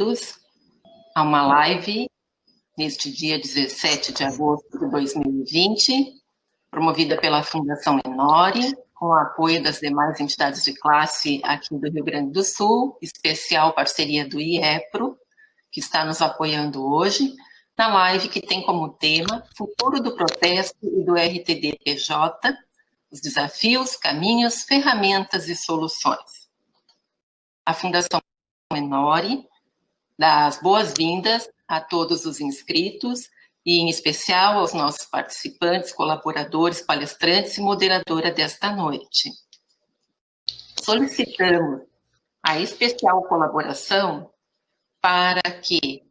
bem-vindos a uma live neste dia 17 de agosto de 2020, promovida pela Fundação Enori, com o apoio das demais entidades de classe aqui do Rio Grande do Sul, especial parceria do IEPRO, que está nos apoiando hoje, na live que tem como tema Futuro do Protesto e do RTD-PJ, os desafios, caminhos, ferramentas e soluções. A Fundação Enori dá as boas-vindas a todos os inscritos e, em especial, aos nossos participantes, colaboradores, palestrantes e moderadora desta noite. Solicitamos a especial colaboração para que,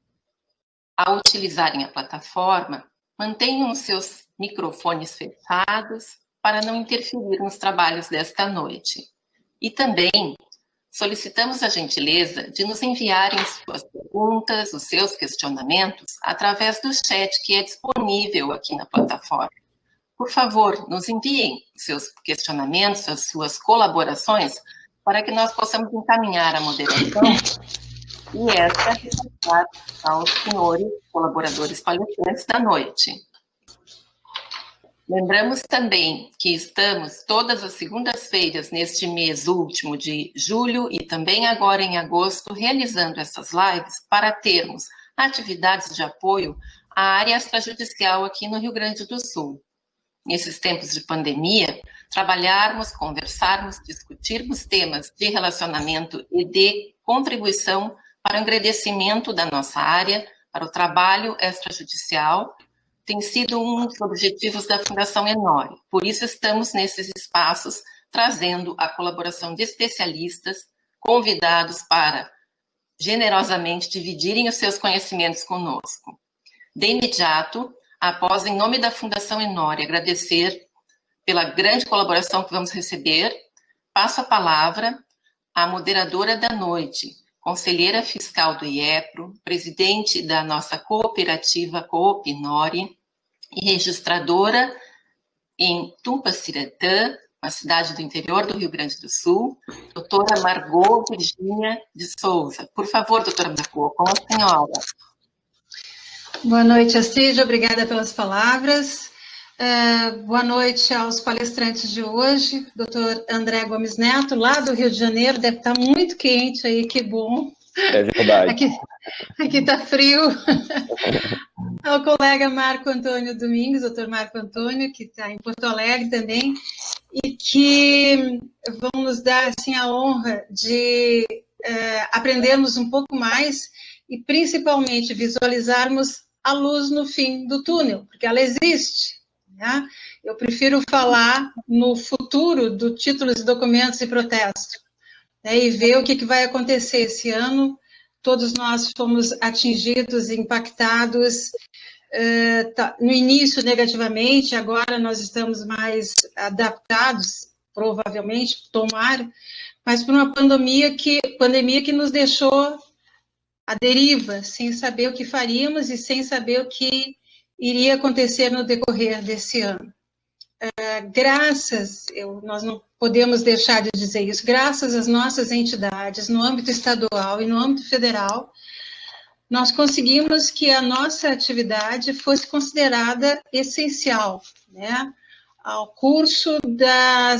ao utilizarem a plataforma, mantenham os seus microfones fechados para não interferir nos trabalhos desta noite. E também solicitamos a gentileza de nos enviarem suas perguntas, os seus questionamentos, através do chat que é disponível aqui na plataforma. Por favor, nos enviem seus questionamentos, as suas colaborações, para que nós possamos encaminhar a moderação e esta repassar aos senhores colaboradores palestrantes da noite. Lembramos também que estamos todas as segundas-feiras neste mês último de julho e também agora em agosto realizando essas lives para termos atividades de apoio à área extrajudicial aqui no Rio Grande do Sul. Nesses tempos de pandemia, trabalharmos, conversarmos, discutirmos temas de relacionamento e de contribuição para o engrandecimento da nossa área, para o trabalho extrajudicial, tem sido um dos objetivos da Fundação Enori. Por isso, estamos nesses espaços trazendo a colaboração de especialistas, convidados para generosamente dividirem os seus conhecimentos conosco. De imediato, após, em nome da Fundação Enori, agradecer pela grande colaboração que vamos receber, passo a palavra à moderadora da noite, conselheira fiscal do IEPRO, presidente da nossa cooperativa Coop Enori e registradora em Tumpaciretã, uma cidade do interior do Rio Grande do Sul, doutora Margot Virgínia de Souza. Por favor, doutora Margot, com a senhora. Boa noite, Assis, obrigada pelas palavras. Boa noite aos palestrantes de hoje, doutor André Gomes Neto, lá do Rio de Janeiro, deve estar muito quente aí, que bom. É verdade. Aqui está frio. Ao colega Marco Antônio Domingos, doutor Marco Antônio, que está em Porto Alegre também, e que vão nos dar assim, a honra de aprendermos um pouco mais e principalmente visualizarmos a luz no fim do túnel, porque ela existe. Né? Eu prefiro falar no futuro do títulos, documentos e protesto, né? E ver o que vai acontecer esse ano. Todos nós fomos atingidos, impactados, no início negativamente, agora nós estamos mais adaptados, provavelmente, tomara, mas por uma pandemia que nos deixou à deriva, sem saber o que faríamos e sem saber o que iria acontecer no decorrer desse ano. Nós não podemos deixar de dizer isso, graças às nossas entidades, no âmbito estadual e no âmbito federal, nós conseguimos que a nossa atividade fosse considerada essencial, né, ao curso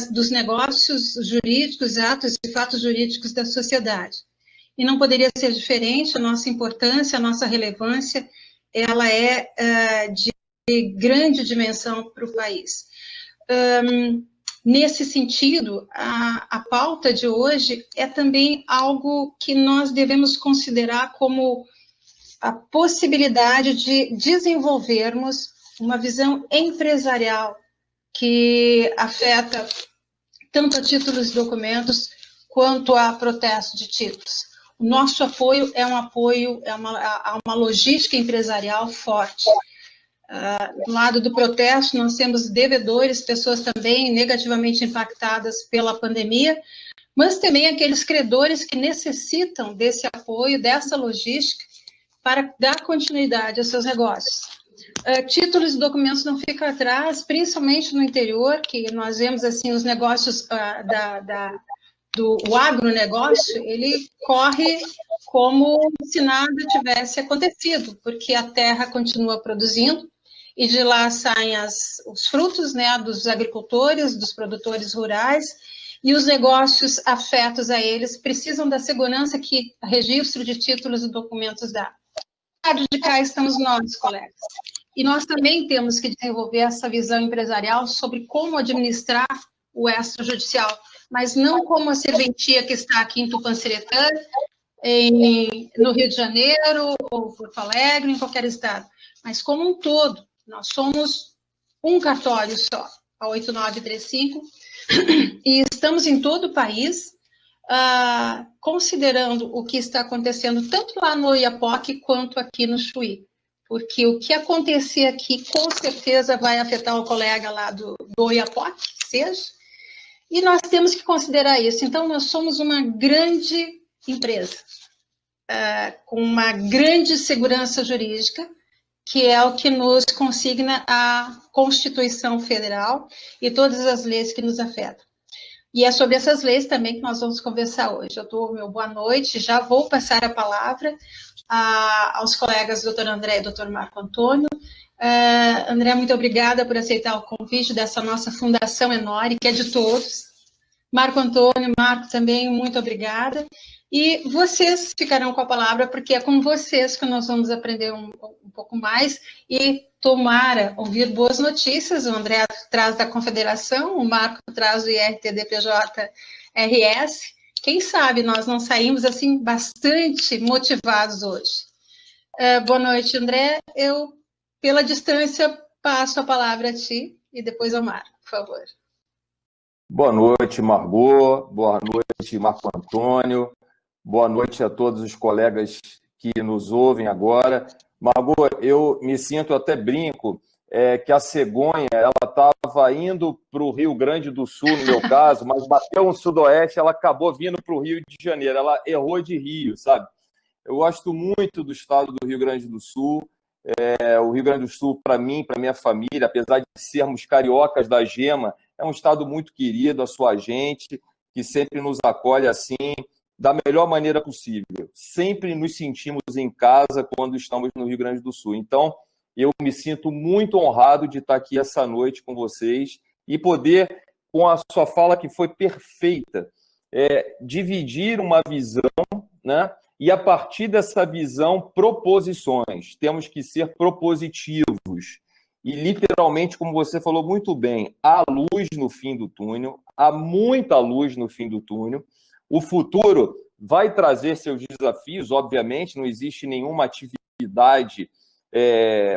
dos negócios jurídicos, atos e fatos jurídicos da sociedade. E não poderia ser diferente, a nossa importância, a nossa relevância, ela é de grande dimensão para o país. Nesse sentido, a pauta de hoje é também algo que nós devemos considerar como a possibilidade de desenvolvermos uma visão empresarial que afeta tanto a títulos e documentos quanto a protesto de títulos. O nosso apoio é uma logística empresarial forte. Do lado do protesto, nós temos devedores, pessoas também negativamente impactadas pela pandemia, mas também aqueles credores que necessitam desse apoio, dessa logística, para dar continuidade aos seus negócios. Títulos e documentos não ficam atrás, principalmente no interior, que nós vemos assim os negócios o agronegócio, ele corre como se nada tivesse acontecido, porque a terra continua produzindo, e de lá saem os frutos, né, dos agricultores, dos produtores rurais, e os negócios afetos a eles precisam da segurança que o registro de títulos e documentos dá. Do lado de cá estamos nós, colegas. E nós também temos que desenvolver essa visão empresarial sobre como administrar o extrajudicial, mas não como a serventia que está aqui em Tupanciretã, no Rio de Janeiro, ou Porto Alegre, em qualquer estado, mas como um todo. Nós somos um cartório só, a 8935, e estamos em todo o país, considerando o que está acontecendo tanto lá no Oiapoque quanto aqui no Chuí. Porque o que acontecer aqui, com certeza, vai afetar o colega lá do Oiapoque, que seja, e nós temos que considerar isso. Então, nós somos uma grande empresa, com uma grande segurança jurídica, que é o que nos consigna a Constituição Federal e todas as leis que nos afetam. E é sobre essas leis também que nós vamos conversar hoje. Eu dou o meu boa noite, já vou passar a palavra aos colegas doutor André e doutor Marco Antônio. André, muito obrigada por aceitar o convite dessa nossa fundação enorme, que é de todos. Marco Antônio, Marco também, muito obrigada. E vocês ficarão com a palavra, porque é com vocês que nós vamos aprender um pouco mais e tomara ouvir boas notícias. O André traz da Confederação, o Marco traz do IRTDPJ-RS. Quem sabe nós não saímos assim bastante motivados hoje. Boa noite, André. Eu, pela distância, passo a palavra a ti e depois ao Marco, por favor. Boa noite, Margot. Boa noite, Marco Antônio. Boa noite a todos os colegas que nos ouvem agora. Margot, eu me sinto, até brinco, que a cegonha ela estava indo para o Rio Grande do Sul, no meu caso, mas bateu no Sudoeste, ela acabou vindo para o Rio de Janeiro. Ela errou de Rio, sabe? Eu gosto muito do estado do Rio Grande do Sul. O Rio Grande do Sul, para mim, para minha família, apesar de sermos cariocas da Gema, é um estado muito querido, a sua gente, que sempre nos acolhe assim, da melhor maneira possível. Sempre nos sentimos em casa quando estamos no Rio Grande do Sul. Então, eu me sinto muito honrado de estar aqui essa noite com vocês e poder, com a sua fala que foi perfeita, dividir uma visão, né? E a partir dessa visão, proposições. Temos que ser propositivos. E, literalmente, como você falou muito bem, há luz no fim do túnel, há muita luz no fim do túnel. O futuro vai trazer seus desafios, obviamente, não existe nenhuma atividade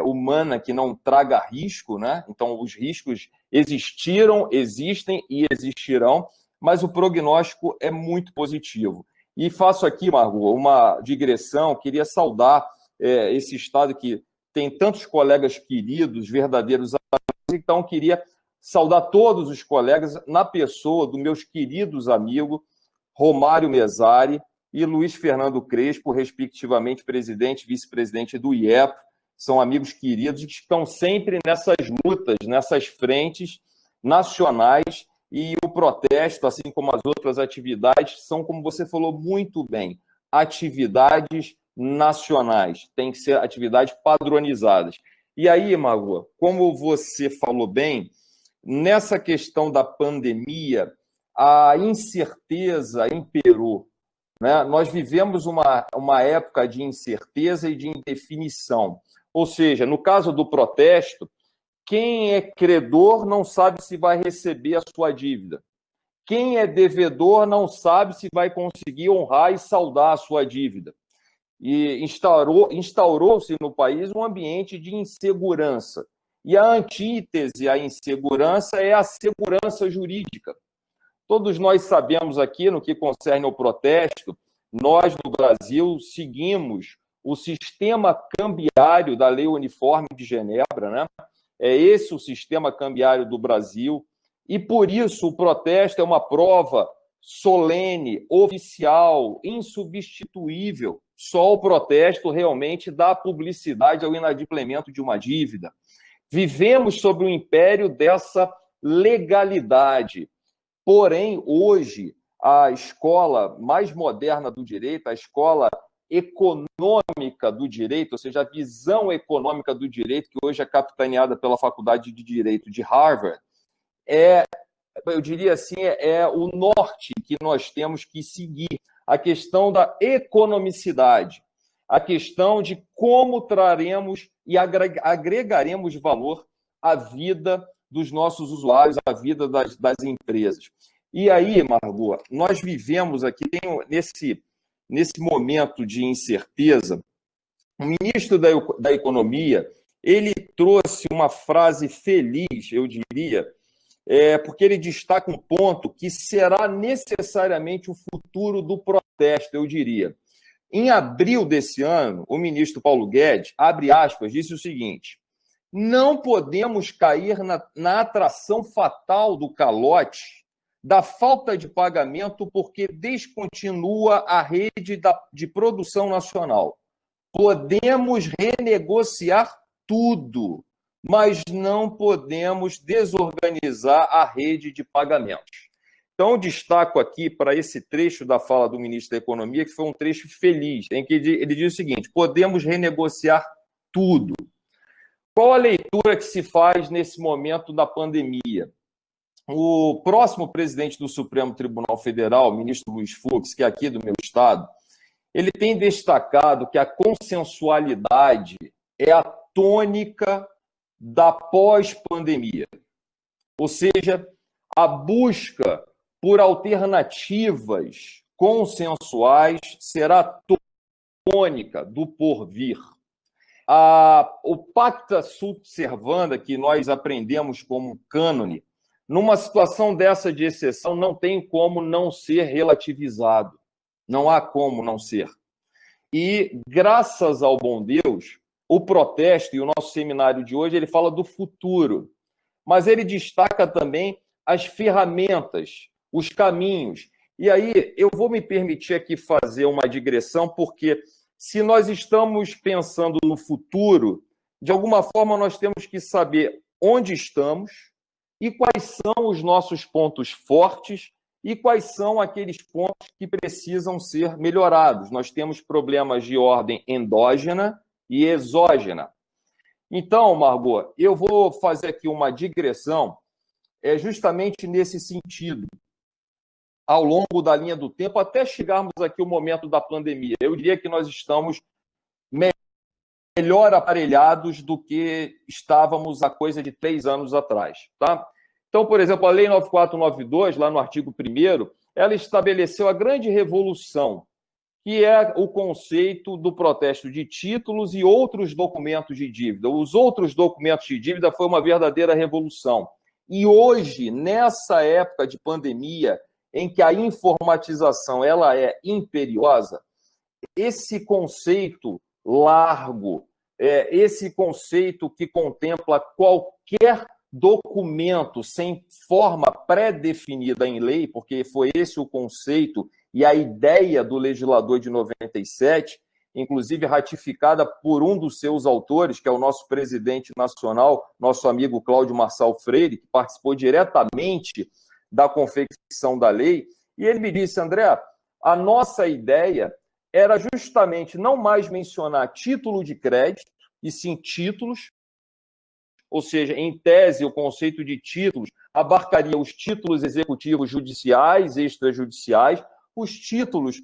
humana que não traga risco, né? Então, os riscos existiram, existem e existirão, mas o prognóstico é muito positivo. E faço aqui, Margot, uma digressão, queria saudar esse estado que tem tantos colegas queridos, verdadeiros amigos, então queria saudar todos os colegas na pessoa dos meus queridos amigos, Romário Mesari e Luiz Fernando Crespo, respectivamente presidente e vice-presidente do IEP, são amigos queridos que estão sempre nessas lutas, nessas frentes nacionais, e o protesto, assim como as outras atividades, são, como você falou muito bem, atividades nacionais, tem que ser atividades padronizadas. E aí, Margot, como você falou bem, nessa questão da pandemia, a incerteza imperou, né? Nós vivemos uma época de incerteza e de indefinição. Ou seja, no caso do protesto, quem é credor não sabe se vai receber a sua dívida. Quem é devedor não sabe se vai conseguir honrar e saldar a sua dívida. E instaurou-se no país um ambiente de insegurança. E a antítese à insegurança é a segurança jurídica. Todos nós sabemos aqui, no que concerne ao protesto, nós no Brasil seguimos o sistema cambiário da Lei Uniforme de Genebra, né? É esse o sistema cambiário do Brasil, e por isso o protesto é uma prova solene, oficial, insubstituível. Só o protesto realmente dá publicidade ao inadimplemento de uma dívida. Vivemos sob o império dessa legalidade. Porém, hoje, a escola mais moderna do direito, a escola econômica do direito, ou seja, a visão econômica do direito, que hoje é capitaneada pela Faculdade de Direito de Harvard, eu diria assim, é o norte que nós temos que seguir. A questão da economicidade, a questão de como traremos e agregaremos valor à vida dos nossos usuários, à vida das empresas. E aí, Margot, nós vivemos aqui, nesse momento de incerteza, o ministro da Economia, ele trouxe uma frase feliz, eu diria, porque ele destaca um ponto que será necessariamente o futuro do protesto, eu diria. Em abril desse ano, o ministro Paulo Guedes, abre aspas, disse o seguinte: não podemos cair na atração fatal do calote, da falta de pagamento, porque descontinua a rede de produção nacional. Podemos renegociar tudo, mas não podemos desorganizar a rede de pagamentos. Então, destaco aqui para esse trecho da fala do ministro da Economia, que foi um trecho feliz, em que ele diz o seguinte: podemos renegociar tudo. Qual a leitura que se faz nesse momento da pandemia? O próximo presidente do Supremo Tribunal Federal, o ministro Luiz Fux, que é aqui do meu estado, ele tem destacado que a consensualidade é a tônica da pós-pandemia. Ou seja, a busca por alternativas consensuais será a tônica do porvir. O pacta sunt servanda, que nós aprendemos como cânone, numa situação dessa de exceção, não tem como não ser relativizado. Não há como não ser. E, graças ao bom Deus, o protesto e o nosso seminário de hoje, ele fala do futuro, mas ele destaca também as ferramentas, os caminhos. E aí eu vou me permitir aqui fazer uma digressão, porque se nós estamos pensando no futuro, de alguma forma nós temos que saber onde estamos e quais são os nossos pontos fortes e quais são aqueles pontos que precisam ser melhorados. Nós temos problemas de ordem endógena e exógena. Então, Margot, eu vou fazer aqui uma digressão justamente nesse sentido, ao longo da linha do tempo, até chegarmos aqui ao momento da pandemia. Eu diria que nós estamos melhor aparelhados do que estávamos há coisa de 3 anos atrás, tá? Então, por exemplo, a Lei 9492, lá no artigo 1º, ela estabeleceu a grande revolução, que é o conceito do protesto de títulos e outros documentos de dívida. Os outros documentos de dívida foi uma verdadeira revolução. E hoje, nessa época de pandemia, em que a informatização ela é imperiosa, esse conceito largo, esse conceito que contempla qualquer documento sem forma pré-definida em lei, porque foi esse o conceito e a ideia do legislador de 97, inclusive ratificada por um dos seus autores, que é o nosso presidente nacional, nosso amigo Cláudio Marçal Freire, que participou diretamente da confecção da lei, e ele me disse: André, a nossa ideia era justamente não mais mencionar título de crédito, e sim títulos, ou seja, em tese, o conceito de títulos abarcaria os títulos executivos judiciais, extrajudiciais, os títulos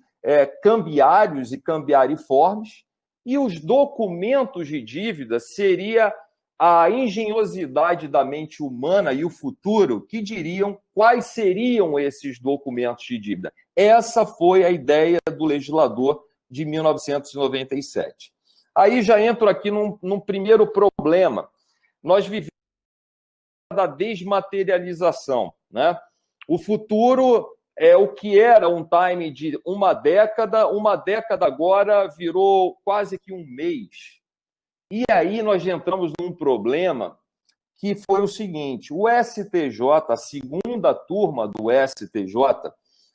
cambiários e cambiariformes, e os documentos de dívida seria a engenhosidade da mente humana e o futuro que diriam quais seriam esses documentos de dívida. Essa foi a ideia do legislador de 1997. Aí já entro aqui num primeiro problema. Nós vivemos da desmaterialização, né? O futuro é o que era um time de uma década agora virou quase que um mês. E aí nós entramos num problema que foi o seguinte: o STJ, a segunda turma do STJ,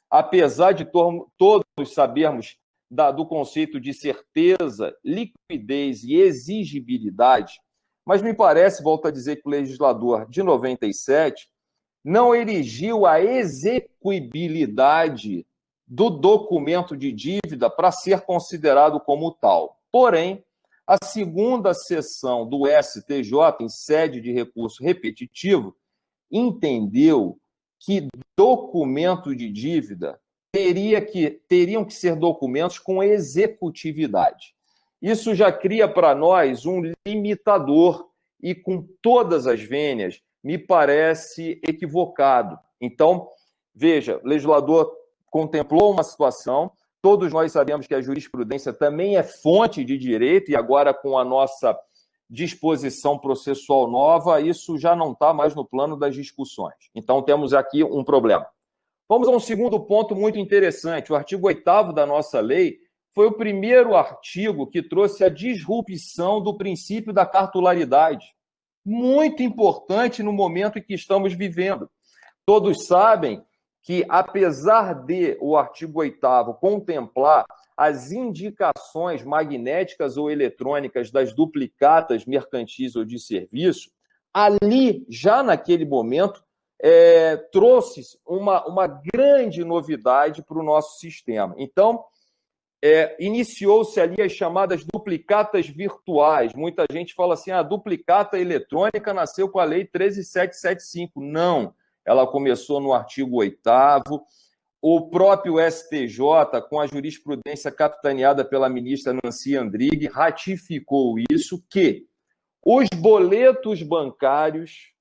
apesar de todos sabermos do conceito de certeza, liquidez e exigibilidade, mas me parece, volto a dizer, que o legislador de 97 não erigiu a execuibilidade do documento de dívida para ser considerado como tal. Porém, a segunda sessão do STJ, em sede de recurso repetitivo, entendeu que documento de dívida teriam que ser documentos com executividade. Isso já cria para nós um limitador e, com todas as vênias, me parece equivocado. Então, veja, o legislador contemplou uma situação, todos nós sabemos que a jurisprudência também é fonte de direito, e agora com a nossa disposição processual nova, isso já não está mais no plano das discussões. Então, temos aqui um problema. Vamos a um segundo ponto muito interessante. O artigo 8º da nossa lei foi o primeiro artigo que trouxe a disrupção do princípio da cartularidade. Muito importante no momento em que estamos vivendo. Todos sabem que, apesar de o artigo 8º contemplar as indicações magnéticas ou eletrônicas das duplicatas mercantis ou de serviço, ali, já naquele momento, trouxe uma grande novidade para o nosso sistema. Então, iniciou-se ali as chamadas duplicatas virtuais. Muita gente fala assim, a duplicata eletrônica nasceu com a Lei 13.775. Não, ela começou no artigo 8º. O próprio STJ, com a jurisprudência capitaneada pela ministra Nancy Andrighi, ratificou isso, que os boletos bancários,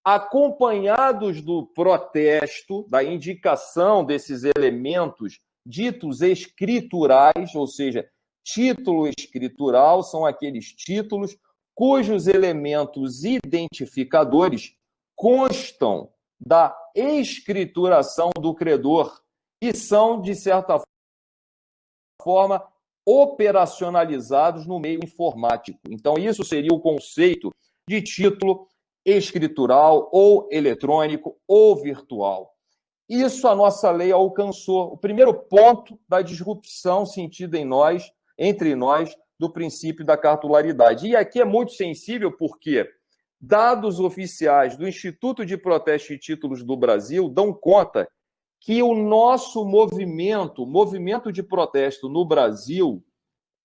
acompanhados do protesto, da indicação desses elementos ditos escriturais, ou seja, título escritural são aqueles títulos cujos elementos identificadores constam da escrituração do credor e são, de certa forma, operacionalizados no meio informático. Então, isso seria o conceito de título escritural ou eletrônico ou virtual. Isso a nossa lei alcançou. O primeiro ponto da disrupção sentida em nós, entre nós, do princípio da cartularidade. E aqui é muito sensível porque dados oficiais do Instituto de Protesto de Títulos do Brasil dão conta que o nosso movimento de protesto no Brasil,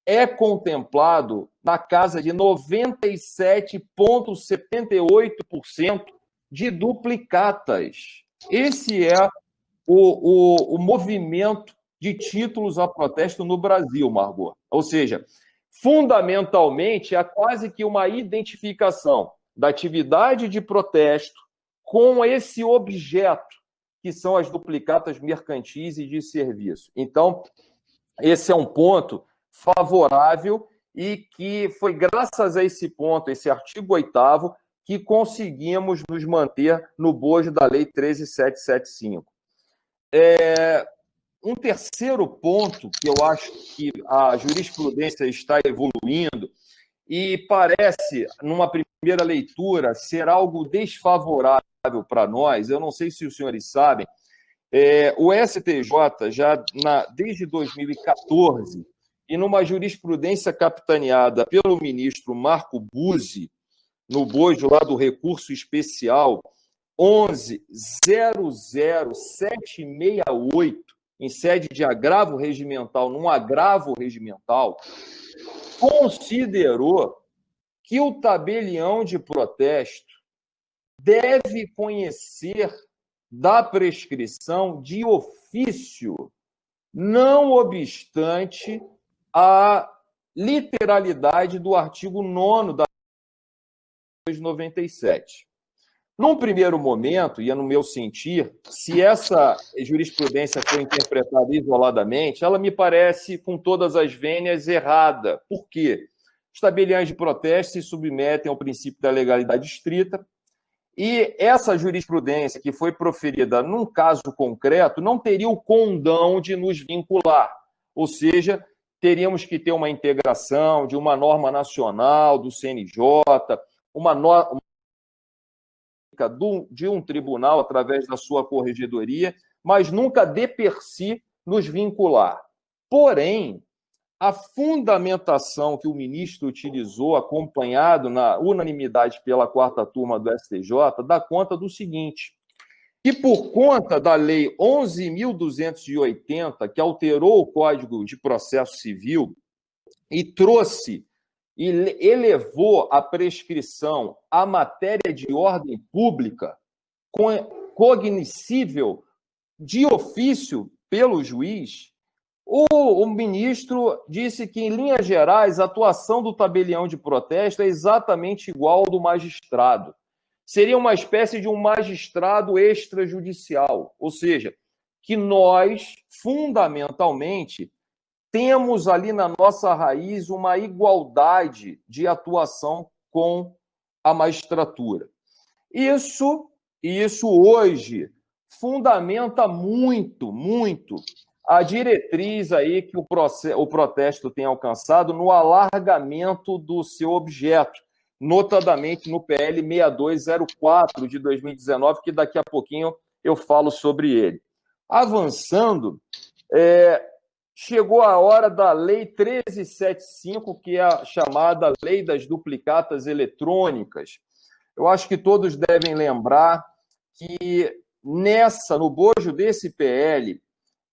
é contemplado na casa de 97,78% de duplicatas. Esse é o movimento de títulos a protesto no Brasil, Margot. Ou seja, fundamentalmente, é quase que uma identificação da atividade de protesto com esse objeto, que são as duplicatas mercantis e de serviço. Então, esse é um ponto favorável e que foi graças a esse ponto, esse artigo 8º, que conseguimos nos manter no bojo da Lei 13.775. Um terceiro ponto que eu acho que a jurisprudência está evoluindo e parece, numa primeira leitura, ser algo desfavorável para nós, eu não sei se os senhores sabem, o STJ, desde 2014, e numa jurisprudência capitaneada pelo ministro Marco Buzzi, no bojo lá do recurso especial 11.00768, em sede de agravo regimental, num agravo regimental, considerou que o tabelião de protesto deve conhecer da prescrição de ofício, não obstante a literalidade do artigo 9º da Lei de 97. Num primeiro momento, e é no meu sentir, se essa jurisprudência for interpretada isoladamente, ela me parece, com todas as vênias, errada. Por quê? Os tabeliões de protesto se submetem ao princípio da legalidade estrita, e essa jurisprudência que foi proferida num caso concreto não teria o condão de nos vincular. Ou seja, teríamos que ter uma integração de uma norma nacional, do CNJ, uma norma de um tribunal através da sua corregedoria, mas nunca de per si nos vincular. Porém, a fundamentação que o ministro utilizou, acompanhado na unanimidade pela 4ª turma do STJ, dá conta do seguinte: que por conta da Lei 11.280, que alterou o Código de Processo Civil e trouxe e elevou a prescrição à matéria de ordem pública, cognoscível de ofício pelo juiz, o ministro disse que, em linhas gerais, a atuação do tabelião de protesto é exatamente igual ao do magistrado. Seria uma espécie de um magistrado extrajudicial, ou seja, que nós, fundamentalmente, temos ali na nossa raiz uma igualdade de atuação com a magistratura. Isso hoje fundamenta muito a diretriz aí que o protesto tem alcançado no alargamento do seu objeto, notadamente no PL 6204 de 2019, que daqui a pouquinho eu falo sobre ele. Avançando, chegou a hora da Lei 1375, que é a chamada Lei das Duplicatas Eletrônicas. Eu acho que todos devem lembrar que no bojo desse PL,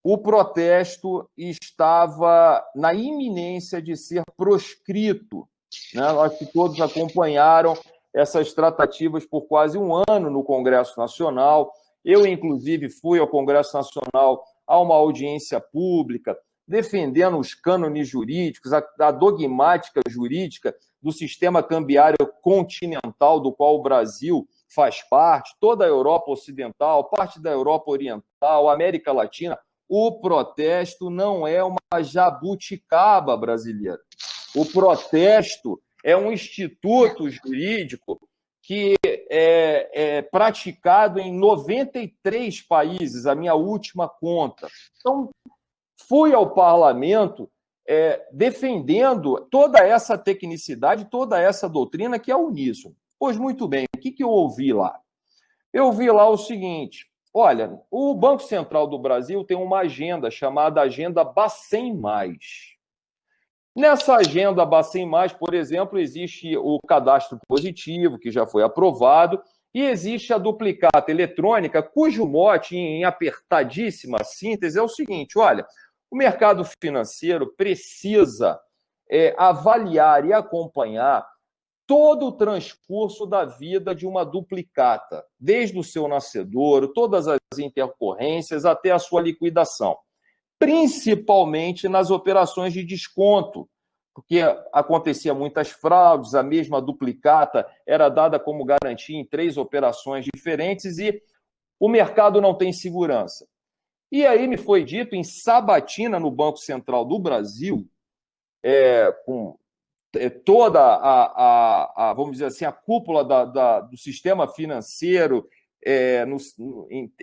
o protesto estava na iminência de ser proscrito, né? Acho que todos acompanharam essas tratativas por quase um ano no Congresso Nacional. Eu, inclusive, fui ao Congresso Nacional a uma audiência pública, defendendo os cânones jurídicos, a dogmática jurídica do sistema cambiário continental, do qual o Brasil faz parte, toda a Europa Ocidental, parte da Europa Oriental, América Latina. O protesto não é uma jabuticaba brasileira. O protesto é um instituto jurídico que é praticado em 93 países, a minha última conta. Então, fui ao parlamento defendendo toda essa tecnicidade, toda essa doutrina que é uníssono. Pois muito bem, o que eu ouvi lá? Eu ouvi lá o seguinte: olha, o Banco Central do Brasil tem uma agenda chamada Agenda Bacen+. Nessa agenda Bacen+, por exemplo, existe o cadastro positivo, que já foi aprovado, e existe a duplicata eletrônica, cujo mote, em apertadíssima síntese, é o seguinte: olha, o mercado financeiro precisa avaliar e acompanhar todo o transcurso da vida de uma duplicata, desde o seu nascedouro, todas as intercorrências até a sua liquidação, principalmente nas operações de desconto, porque acontecia muitas fraudes, a mesma duplicata era dada como garantia em 3 operações diferentes e o mercado não tem segurança. E aí me foi dito, em sabatina no Banco Central do Brasil, com toda vamos dizer assim, a cúpula do sistema financeiro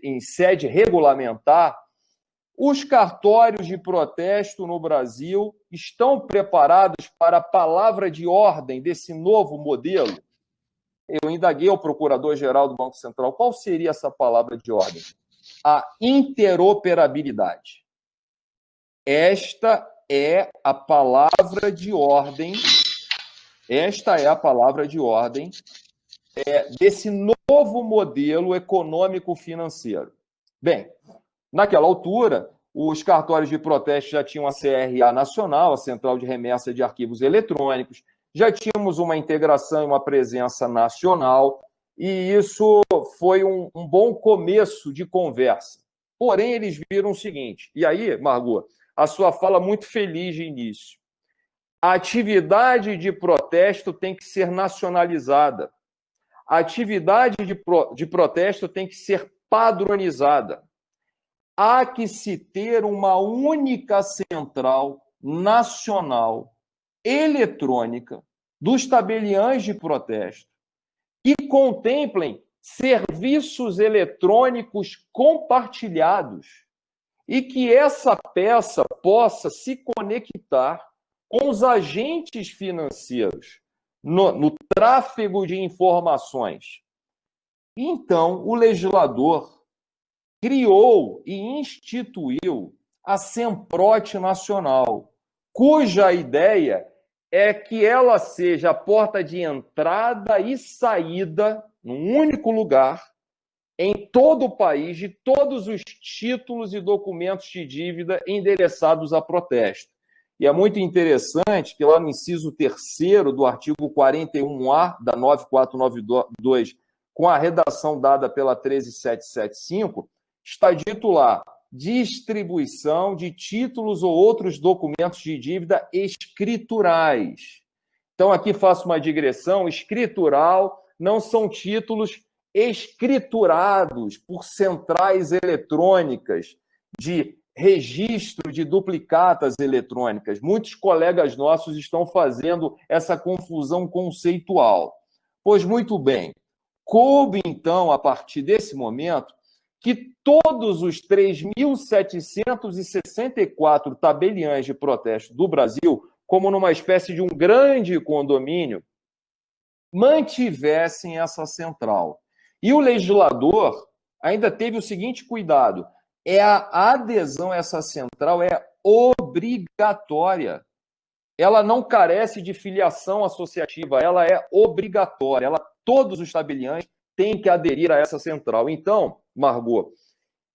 em sede regulamentar, os cartórios de protesto no Brasil estão preparados para a palavra de ordem desse novo modelo? Eu indaguei ao procurador-geral do Banco Central qual seria essa palavra de ordem. A interoperabilidade. Esta é a palavra de ordem desse novo modelo econômico-financeiro. Bem, naquela altura, os cartórios de protesto já tinham a CRA nacional, a Central de Remessa de Arquivos Eletrônicos, já tínhamos uma integração e uma presença nacional, e isso foi um bom começo de conversa. Porém, eles viram o seguinte, e aí, Margot, a sua fala muito feliz de início: a atividade de protesto tem que ser nacionalizada. A atividade de protesto tem que ser padronizada. Há que se ter uma única central nacional eletrônica dos tabeliães de protesto que contemplem serviços eletrônicos compartilhados e que essa peça possa se conectar com os agentes financeiros no tráfego de informações. Então, o legislador criou e instituiu a SEMPROT Nacional, cuja ideia é que ela seja a porta de entrada e saída, num único lugar, em todo o país de todos os títulos e documentos de dívida endereçados a protesto. E é muito interessante que lá no inciso 3º do artigo 41A da 9492, com a redação dada pela 13775, está dito lá: distribuição de títulos ou outros documentos de dívida escriturais. Então, aqui faço uma digressão: escritural não são títulos escriturados por centrais eletrônicas de registro de duplicatas eletrônicas. Muitos colegas nossos estão fazendo essa confusão conceitual. Pois muito bem, coube então, a partir desse momento, que todos os 3.764 tabeliães de protesto do Brasil, como numa espécie de um grande condomínio, mantivessem essa central. E o legislador ainda teve o seguinte cuidado: a adesão a essa central é obrigatória. Ela não carece de filiação associativa, ela é obrigatória. Todos os tabeliães têm que aderir a essa central. Então, Margot,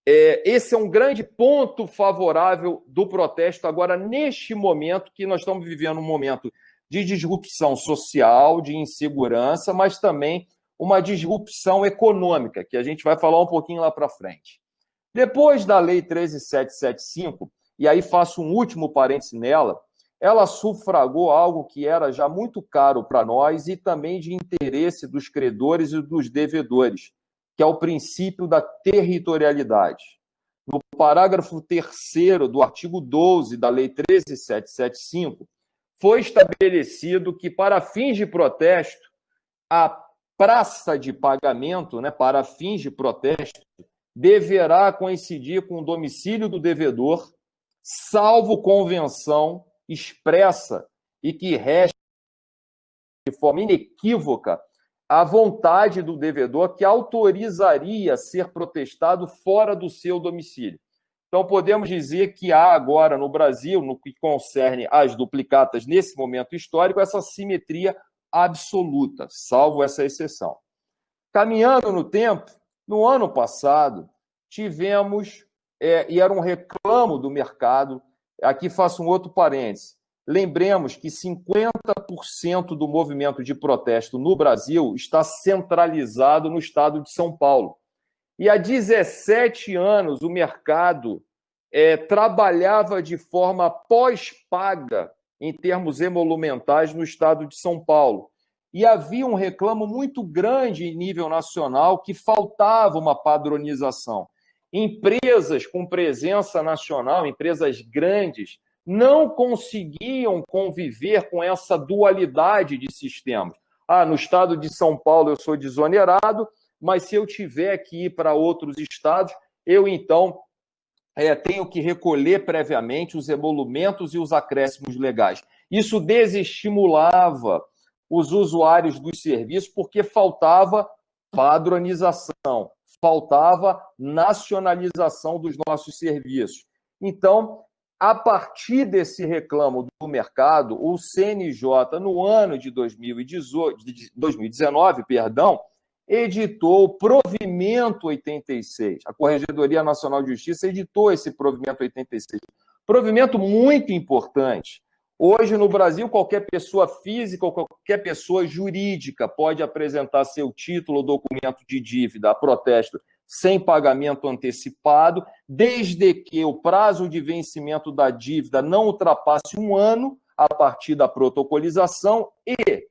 esse é um grande ponto favorável do protesto agora, neste momento que nós estamos vivendo um momento de disrupção social, de insegurança, mas também uma disrupção econômica, que a gente vai falar um pouquinho lá para frente. Depois da Lei 13.775, e aí faço um último parêntese nela, ela sufragou algo que era já muito caro para nós e também de interesse dos credores e dos devedores, que é o princípio da territorialidade. No parágrafo 3º do artigo 12 da Lei 13.775, foi estabelecido que, para fins de protesto, a praça de pagamento, para fins de protesto, deverá coincidir com o domicílio do devedor, salvo convenção expressa e que reste de forma inequívoca a vontade do devedor, que autorizaria ser protestado fora do seu domicílio. Então, podemos dizer que há agora no Brasil, no que concerne às duplicatas nesse momento histórico, essa simetria absoluta, salvo essa exceção. Caminhando no tempo, no ano passado, tivemos, e era um reclamo do mercado, aqui faço um outro parêntese, lembremos que 50% do movimento de protesto no Brasil está centralizado no estado de São Paulo. E há 17 anos o mercado trabalhava de forma pós-paga em termos emolumentais no estado de São Paulo. E havia um reclamo muito grande em nível nacional que faltava uma padronização. Empresas com presença nacional, empresas grandes, não conseguiam conviver com essa dualidade de sistemas. No estado de São Paulo eu sou desonerado, mas se eu tiver que ir para outros estados, eu então tenho que recolher previamente os emolumentos e os acréscimos legais. Isso desestimulava os usuários dos serviços porque faltava padronização, faltava nacionalização dos nossos serviços. Então, a partir desse reclamo do mercado, o CNJ, no ano de 2019, editou o Provimento 86. A Corregedoria Nacional de Justiça editou esse Provimento 86. Provimento muito importante. Hoje, no Brasil, qualquer pessoa física ou qualquer pessoa jurídica pode apresentar seu título ou documento de dívida a protesto sem pagamento antecipado, desde que o prazo de vencimento da dívida não ultrapasse 1 ano a partir da protocolização e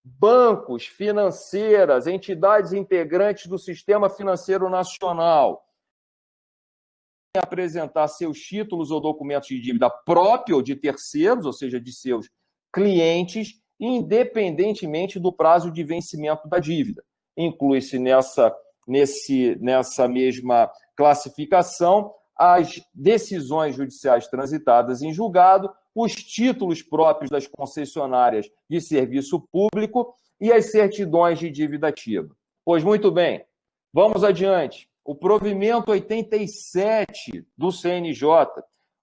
bancos, financeiras, entidades integrantes do Sistema Financeiro Nacional apresentar seus títulos ou documentos de dívida próprio ou de terceiros, ou seja, de seus clientes, independentemente do prazo de vencimento da dívida. Inclui-se nessa mesma classificação as decisões judiciais transitadas em julgado, os títulos próprios das concessionárias de serviço público e as certidões de dívida ativa. Pois muito bem, vamos adiante. O provimento 87 do CNJ,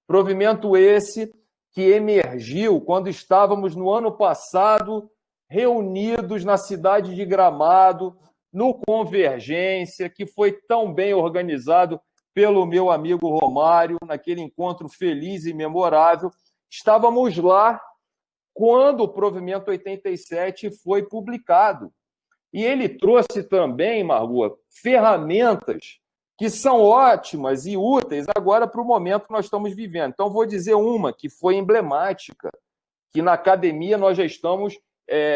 provimento esse que emergiu quando estávamos no ano passado reunidos na cidade de Gramado, no Convergência, que foi tão bem organizado pelo meu amigo Romário, naquele encontro feliz e memorável. Estávamos lá quando o Provimento 87 foi publicado. E ele trouxe também, Margot, ferramentas que são ótimas e úteis agora para o momento que nós estamos vivendo. Então, vou dizer uma que foi emblemática, que na academia nós já estamos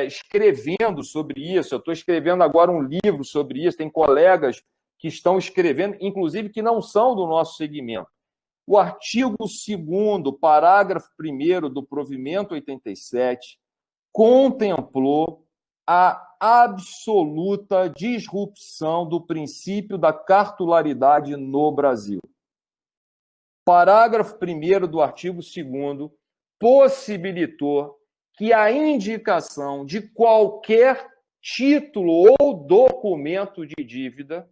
escrevendo sobre isso. Eu estou escrevendo agora um livro sobre isso, tem colegas que estão escrevendo, inclusive que não são do nosso segmento. O artigo 2º, parágrafo 1º do Provimento 87 contemplou a absoluta disrupção do princípio da cartularidade no Brasil. Parágrafo 1º do artigo 2º possibilitou que a indicação de qualquer título ou documento de dívida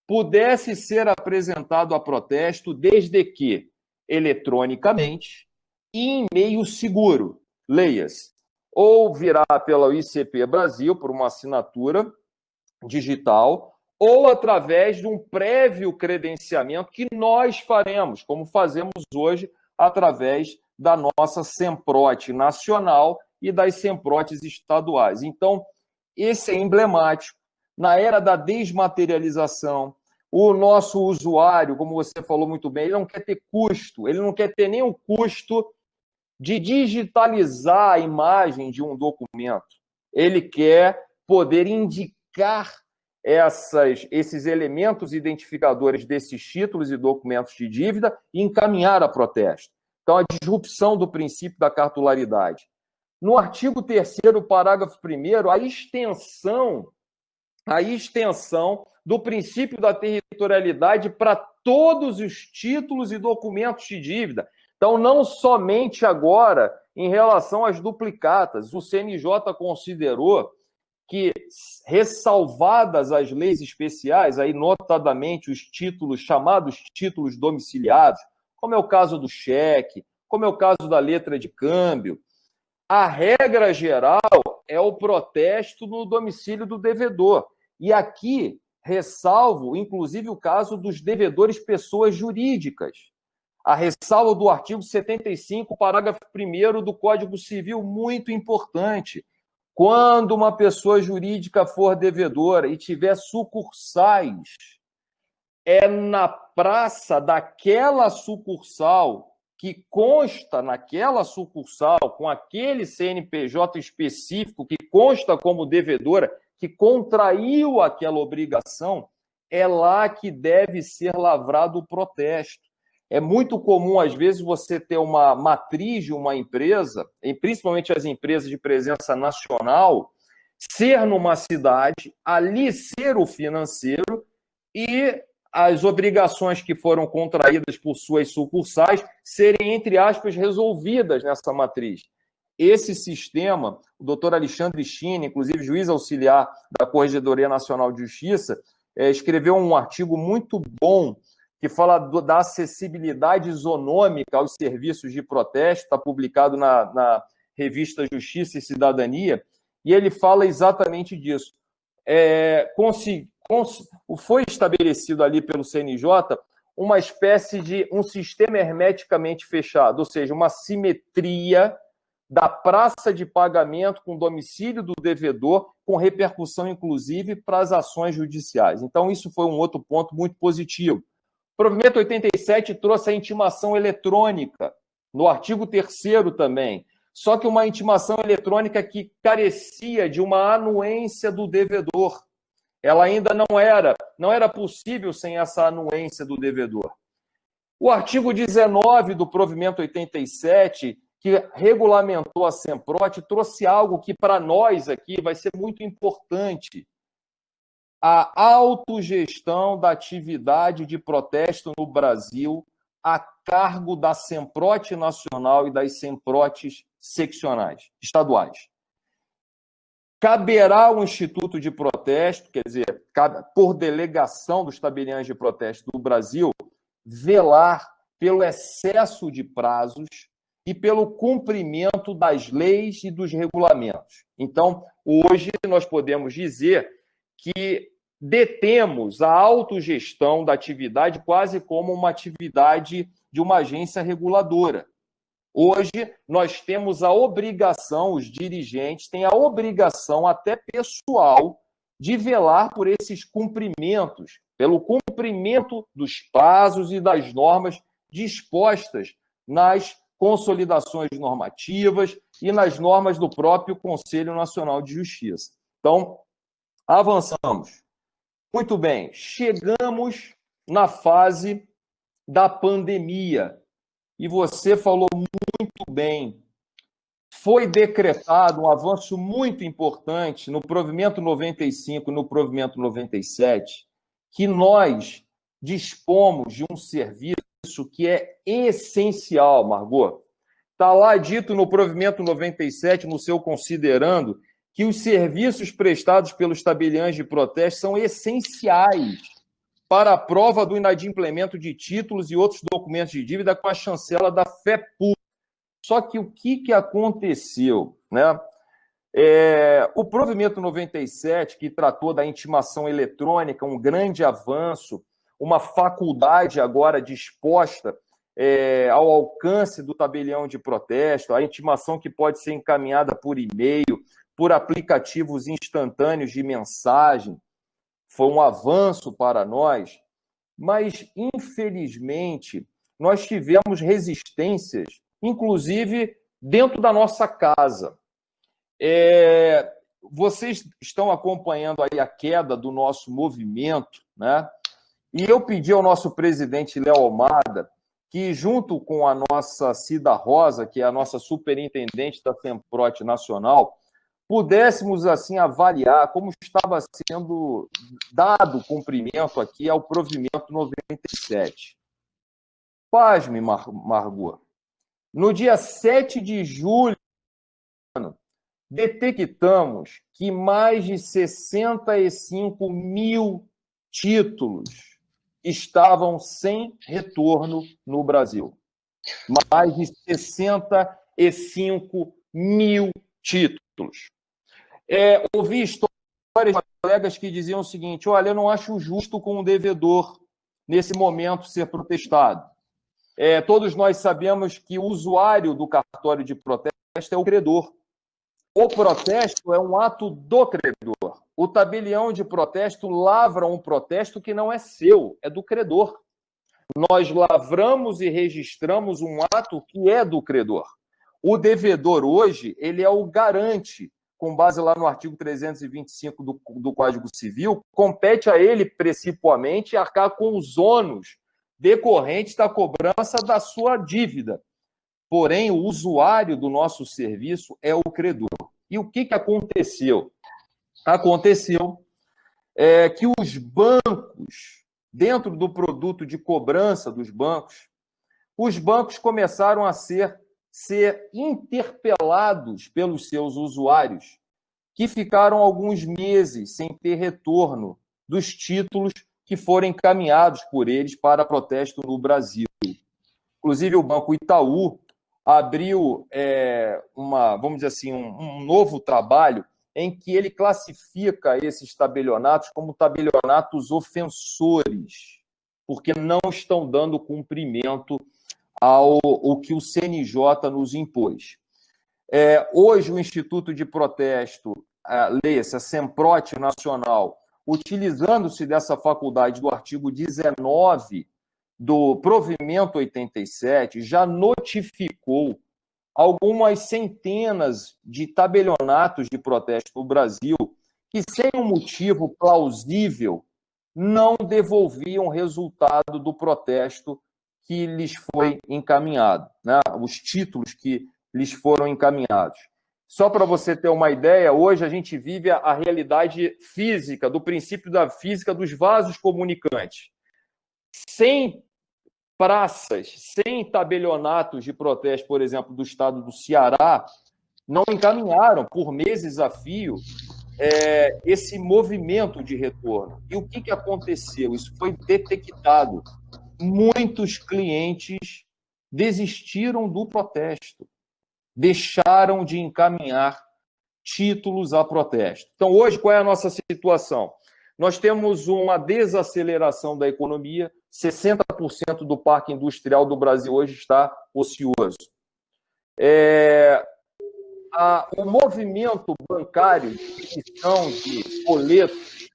pudesse ser apresentado a protesto desde que eletronicamente e em meio seguro. Leia-se, ou virá pela ICP Brasil, por uma assinatura digital, ou através de um prévio credenciamento que nós faremos, como fazemos hoje, através da nossa SEMPROT nacional e das SEMPROTs estaduais. Então, esse é emblemático. Na era da desmaterialização, o nosso usuário, como você falou muito bem, ele não quer ter custo, ele não quer ter nenhum custo de digitalizar a imagem de um documento. Ele quer poder indicar esses elementos identificadores desses títulos e documentos de dívida e encaminhar a protesto. Então, a disrupção do princípio da cartularidade. No artigo 3º, parágrafo 1º, a extensão do princípio da territorialidade para todos os títulos e documentos de dívida. Então, não somente agora em relação às duplicatas. O CNJ considerou que, ressalvadas as leis especiais, aí notadamente os títulos chamados títulos domiciliados, como é o caso do cheque, como é o caso da letra de câmbio, a regra geral é o protesto no domicílio do devedor. E aqui ressalvo, inclusive, o caso dos devedores pessoas jurídicas. A ressalva do artigo 75, parágrafo 1º do Código Civil, muito importante. Quando uma pessoa jurídica for devedora e tiver sucursais, é na praça daquela sucursal que consta naquela sucursal, com aquele CNPJ específico que consta como devedora, que contraiu aquela obrigação, é lá que deve ser lavrado o protesto. É muito comum, às vezes, você ter uma matriz de uma empresa, e principalmente as empresas de presença nacional, ser numa cidade, ali ser o financeiro e as obrigações que foram contraídas por suas sucursais serem, entre aspas, resolvidas nessa matriz. Esse sistema, o doutor Alexandre Chine, inclusive juiz auxiliar da Corregedoria Nacional de Justiça, escreveu um artigo muito bom que fala da acessibilidade isonômica aos serviços de protesto, está publicado na revista Justiça e Cidadania, e ele fala exatamente disso. Foi estabelecido ali pelo CNJ uma espécie de um sistema hermeticamente fechado, ou seja, uma simetria da praça de pagamento com domicílio do devedor, com repercussão, inclusive, para as ações judiciais. Então, isso foi um outro ponto muito positivo. O Provimento 87 trouxe a intimação eletrônica, no artigo 3º também, só que uma intimação eletrônica que carecia de uma anuência do devedor. Ela ainda não era possível sem essa anuência do devedor. O artigo 19 do Provimento 87, que regulamentou a SEMPROT, trouxe algo que para nós aqui vai ser muito importante. A autogestão da atividade de protesto no Brasil a cargo da SEMPROT nacional e das SEMPROTs seccionais, estaduais. Caberá ao Instituto de Protesto, quer dizer, por delegação dos tabeliães de protesto do Brasil, velar pelo excesso de prazos e pelo cumprimento das leis e dos regulamentos. Então, hoje nós podemos dizer que detemos a autogestão da atividade quase como uma atividade de uma agência reguladora. Hoje, nós temos a obrigação, os dirigentes têm a obrigação, até pessoal, de velar por esses cumprimentos, pelo cumprimento dos prazos e das normas dispostas nas consolidações normativas e nas normas do próprio Conselho Nacional de Justiça. Então, avançamos. Muito bem, chegamos na fase da pandemia. E você falou muito bem. Foi decretado um avanço muito importante no provimento 95 e no provimento 97, que nós dispomos de um serviço que é essencial, Margot. Está lá dito no provimento 97, no seu considerando, que os serviços prestados pelos tabeliães de protesto são essenciais para a prova do inadimplemento de títulos e outros documentos de dívida com a chancela da fé pública. Só que o que aconteceu, né? O provimento 97, que tratou da intimação eletrônica, um grande avanço, uma faculdade agora disposta ao alcance do tabelião de protesto, a intimação que pode ser encaminhada por e-mail, por aplicativos instantâneos de mensagem, foi um avanço para nós, mas, infelizmente, nós tivemos resistências, inclusive dentro da nossa casa. Vocês estão acompanhando aí a queda do nosso movimento, né? E eu pedi ao nosso presidente Léo Almada que, junto com a nossa Cida Rosa, que é a nossa superintendente da Semprote Nacional, pudéssemos, assim, avaliar como estava sendo dado cumprimento aqui ao provimento 97. Pasme, Margot. No dia 7 de julho, detectamos que mais de 65 mil títulos estavam sem retorno no Brasil. Mais de 65 mil títulos. Ouvi histórias de colegas que diziam o seguinte: olha, eu não acho justo com o devedor, nesse momento, ser protestado. Todos nós sabemos que o usuário do cartório de protesto é o credor. O protesto é um ato do credor. O tabelião de protesto lavra um protesto que não é seu, é do credor. Nós lavramos e registramos um ato que é do credor. O devedor hoje, ele é o garante, com base lá no artigo 325 do Código Civil, compete a ele, principalmente, arcar com os ônus decorrentes da cobrança da sua dívida. Porém, o usuário do nosso serviço é o credor. E o que aconteceu? Aconteceu que os bancos, dentro do produto de cobrança dos bancos, os bancos começaram a ser interpelados pelos seus usuários, que ficaram alguns meses sem ter retorno dos títulos que foram encaminhados por eles para protesto no Brasil. Inclusive, o Banco Itaú abriu vamos dizer assim, um novo trabalho em que ele classifica esses tabelionatos como tabelionatos ofensores, porque não estão dando cumprimento ao que o CNJ nos impôs. Hoje, o Instituto de Protesto, a Semprote Nacional, utilizando-se dessa faculdade do artigo 19 do provimento 87, já notificou algumas centenas de tabelionatos de protesto no Brasil que, sem um motivo plausível, não devolviam resultado do protesto que lhes foi encaminhado, né? Os títulos que lhes foram encaminhados. Só para você ter uma ideia, hoje a gente vive a realidade física, do princípio da física dos vasos comunicantes. 100 praças, 100 tabelionatos de protesto, por exemplo, do estado do Ceará, não encaminharam por meses a fio esse movimento de retorno. E o que aconteceu? Isso foi detectado. Muitos clientes desistiram do protesto, deixaram de encaminhar títulos a protesto. Então, hoje, qual é a nossa situação? Nós temos uma desaceleração da economia, 60% do parque industrial do Brasil hoje está ocioso. O movimento bancário de emissão de boletos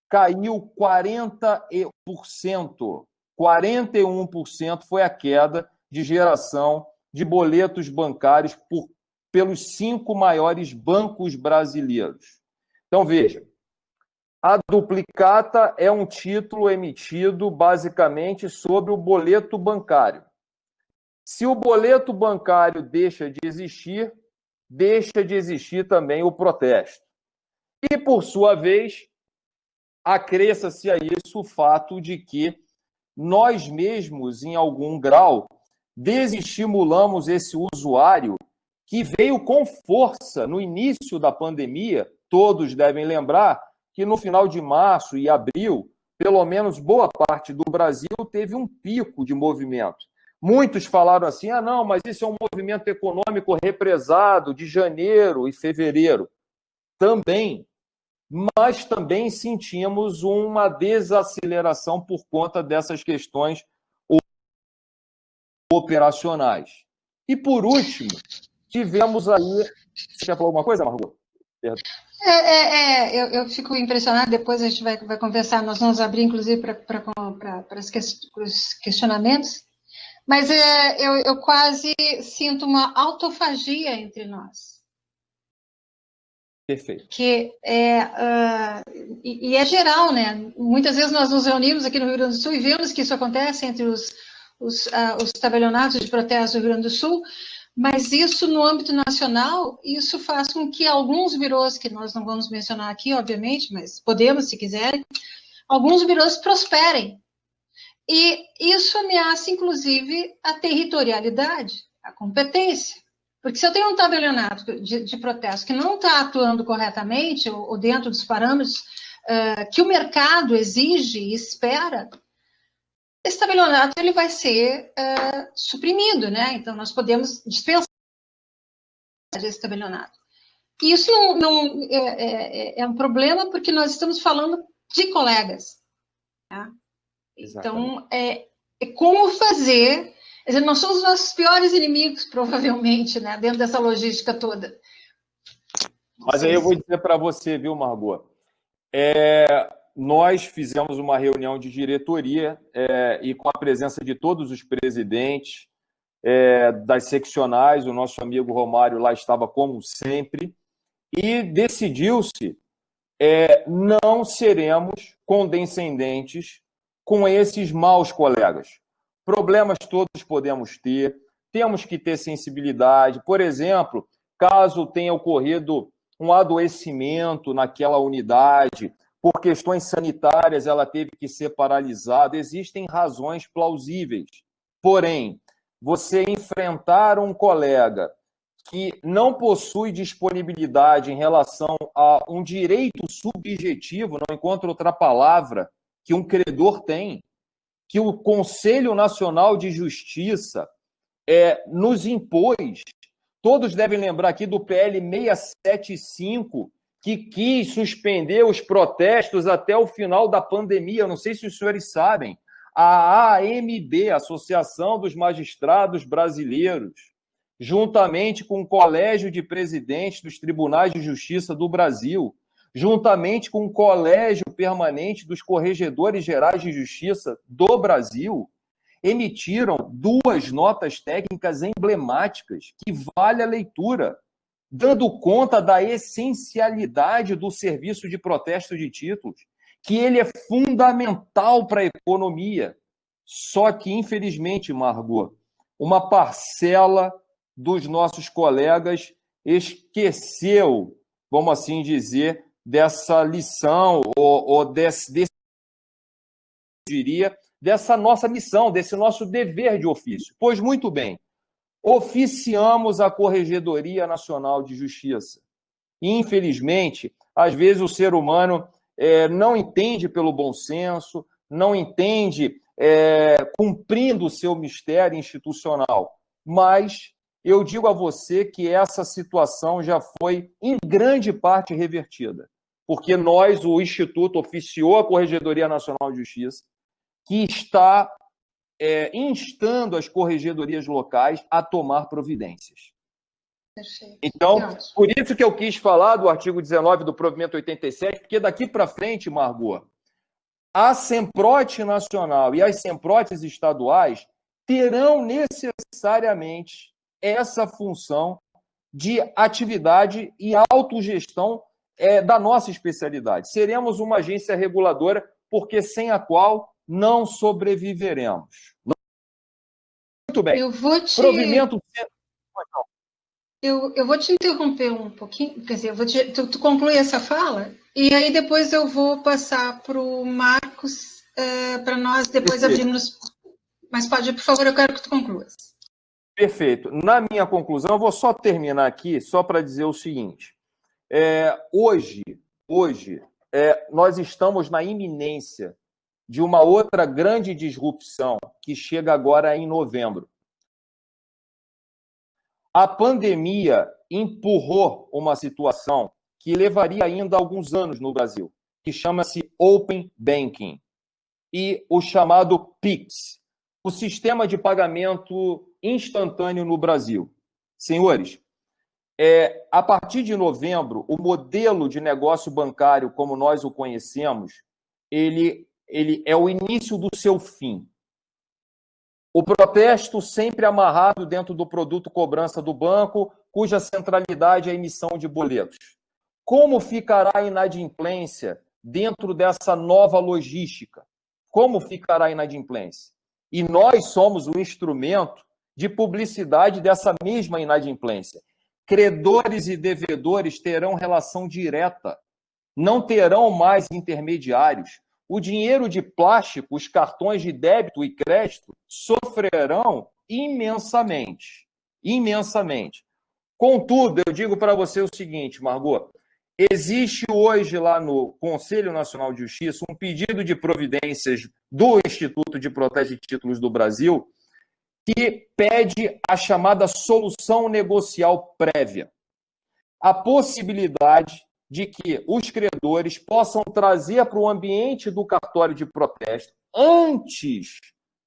caiu 40%. 41% foi a queda de geração de boletos bancários pelos 5 maiores bancos brasileiros. Então, veja, a duplicata é um título emitido basicamente sobre o boleto bancário. Se o boleto bancário deixa de existir também o protesto. E, por sua vez, acresça-se a isso o fato de que nós mesmos, em algum grau, desestimulamos esse usuário que veio com força no início da pandemia. Todos devem lembrar que no final de março e abril, pelo menos boa parte do Brasil teve um pico de movimento. Muitos falaram assim, não, mas isso é um movimento econômico represado de janeiro e fevereiro. Também, mas também sentimos uma desaceleração por conta dessas questões operacionais. E, por último, tivemos aí... Você quer falar alguma coisa, Margot? Eu fico impressionada, depois a gente vai conversar, nós vamos abrir, inclusive, para os questionamentos, mas eu quase sinto uma autofagia entre nós. Perfeito. E é geral, né? Muitas vezes nós nos reunimos aqui no Rio Grande do Sul e vemos que isso acontece entre os tabelionatos de protesto do Rio Grande do Sul, mas isso, no âmbito nacional, isso faz com que alguns birôs, que nós não vamos mencionar aqui, obviamente, mas podemos, se quiserem, alguns birôs prosperem. E isso ameaça, inclusive, a territorialidade, a competência. Porque se eu tenho um tabelionato de protesto que não está atuando corretamente, ou dentro dos parâmetros que o mercado exige e espera, esse tabelionato ele vai ser suprimido, né? Então, nós podemos dispensar esse tabelionato. E isso não é um problema porque nós estamos falando de colegas. Tá? Então, é como fazer... Quer dizer, nós somos os nossos piores inimigos, provavelmente, né? Dentro dessa logística toda. Mas aí eu vou dizer para você, viu, Margot? Nós fizemos uma reunião de diretoria e com a presença de todos os presidentes das seccionais, o nosso amigo Romário lá estava como sempre, e decidiu-se não seremos condescendentes com esses maus colegas. Problemas todos podemos ter, temos que ter sensibilidade. Por exemplo, caso tenha ocorrido um adoecimento naquela unidade, por questões sanitárias ela teve que ser paralisada, existem razões plausíveis. Porém, você enfrentar um colega que não possui disponibilidade em relação a um direito subjetivo, não encontro outra palavra, que um credor tem, que o Conselho Nacional de Justiça nos impôs. Todos devem lembrar aqui do PL 675, que quis suspender os protestos até o final da pandemia. Eu não sei se os senhores sabem. A AMB, Associação dos Magistrados Brasileiros, juntamente com o Colégio de Presidentes dos Tribunais de Justiça do Brasil, juntamente com o Colégio Permanente dos Corregedores Gerais de Justiça do Brasil, emitiram 2 notas técnicas emblemáticas que vale a leitura, dando conta da essencialidade do serviço de protesto de títulos, que ele é fundamental para a economia. Só que, infelizmente, Margot, uma parcela dos nossos colegas esqueceu, vamos assim dizer, dessa lição, ou dessa nossa missão, desse nosso dever de ofício. Pois, muito bem, oficiamos a Corregedoria Nacional de Justiça. Infelizmente, às vezes o ser humano não entende pelo bom senso, não entende cumprindo o seu mistério institucional. Mas eu digo a você que essa situação já foi, em grande parte, revertida. porque nós, o Instituto, oficiou a Corregedoria Nacional de Justiça, que está instando as corregedorias locais a tomar providências. Perfeito. Então, por isso que eu quis falar do artigo 19 do provimento 87, porque daqui para frente, Margot, a SEMPROT nacional e as SEMPROTs estaduais terão necessariamente essa função de atividade e autogestão da nossa especialidade. Seremos uma agência reguladora, porque sem a qual não sobreviveremos. Muito bem. Provimento... Eu vou te interromper um pouquinho, quer dizer, tu conclui essa fala, e aí depois eu vou passar para o Marcos, para nós depois abrirmos. Mas pode, por favor, eu quero que tu concluas. Perfeito. Na minha conclusão, eu vou só terminar aqui, só para dizer o seguinte. Hoje nós estamos na iminência de uma outra grande disrupção que chega agora em novembro. A pandemia empurrou uma situação que levaria ainda alguns anos no Brasil, que chama-se Open Banking, e o chamado PIX, o sistema de pagamento instantâneo no Brasil. Senhores, a partir de novembro, o modelo de negócio bancário, como nós o conhecemos, ele é o início do seu fim. O protesto sempre amarrado dentro do produto cobrança do banco, cuja centralidade é a emissão de boletos. Como ficará a inadimplência dentro dessa nova logística? Como ficará a inadimplência? E nós somos o instrumento de publicidade dessa mesma inadimplência. Credores e devedores terão relação direta, não terão mais intermediários. O dinheiro de plástico, os cartões de débito e crédito sofrerão imensamente. Imensamente. Contudo, eu digo para você o seguinte, Margot, existe hoje lá no Conselho Nacional de Justiça um pedido de providências do Instituto de Proteção de Títulos do Brasil que pede a chamada solução negocial prévia. A possibilidade de que os credores possam trazer para o ambiente do cartório de protesto, antes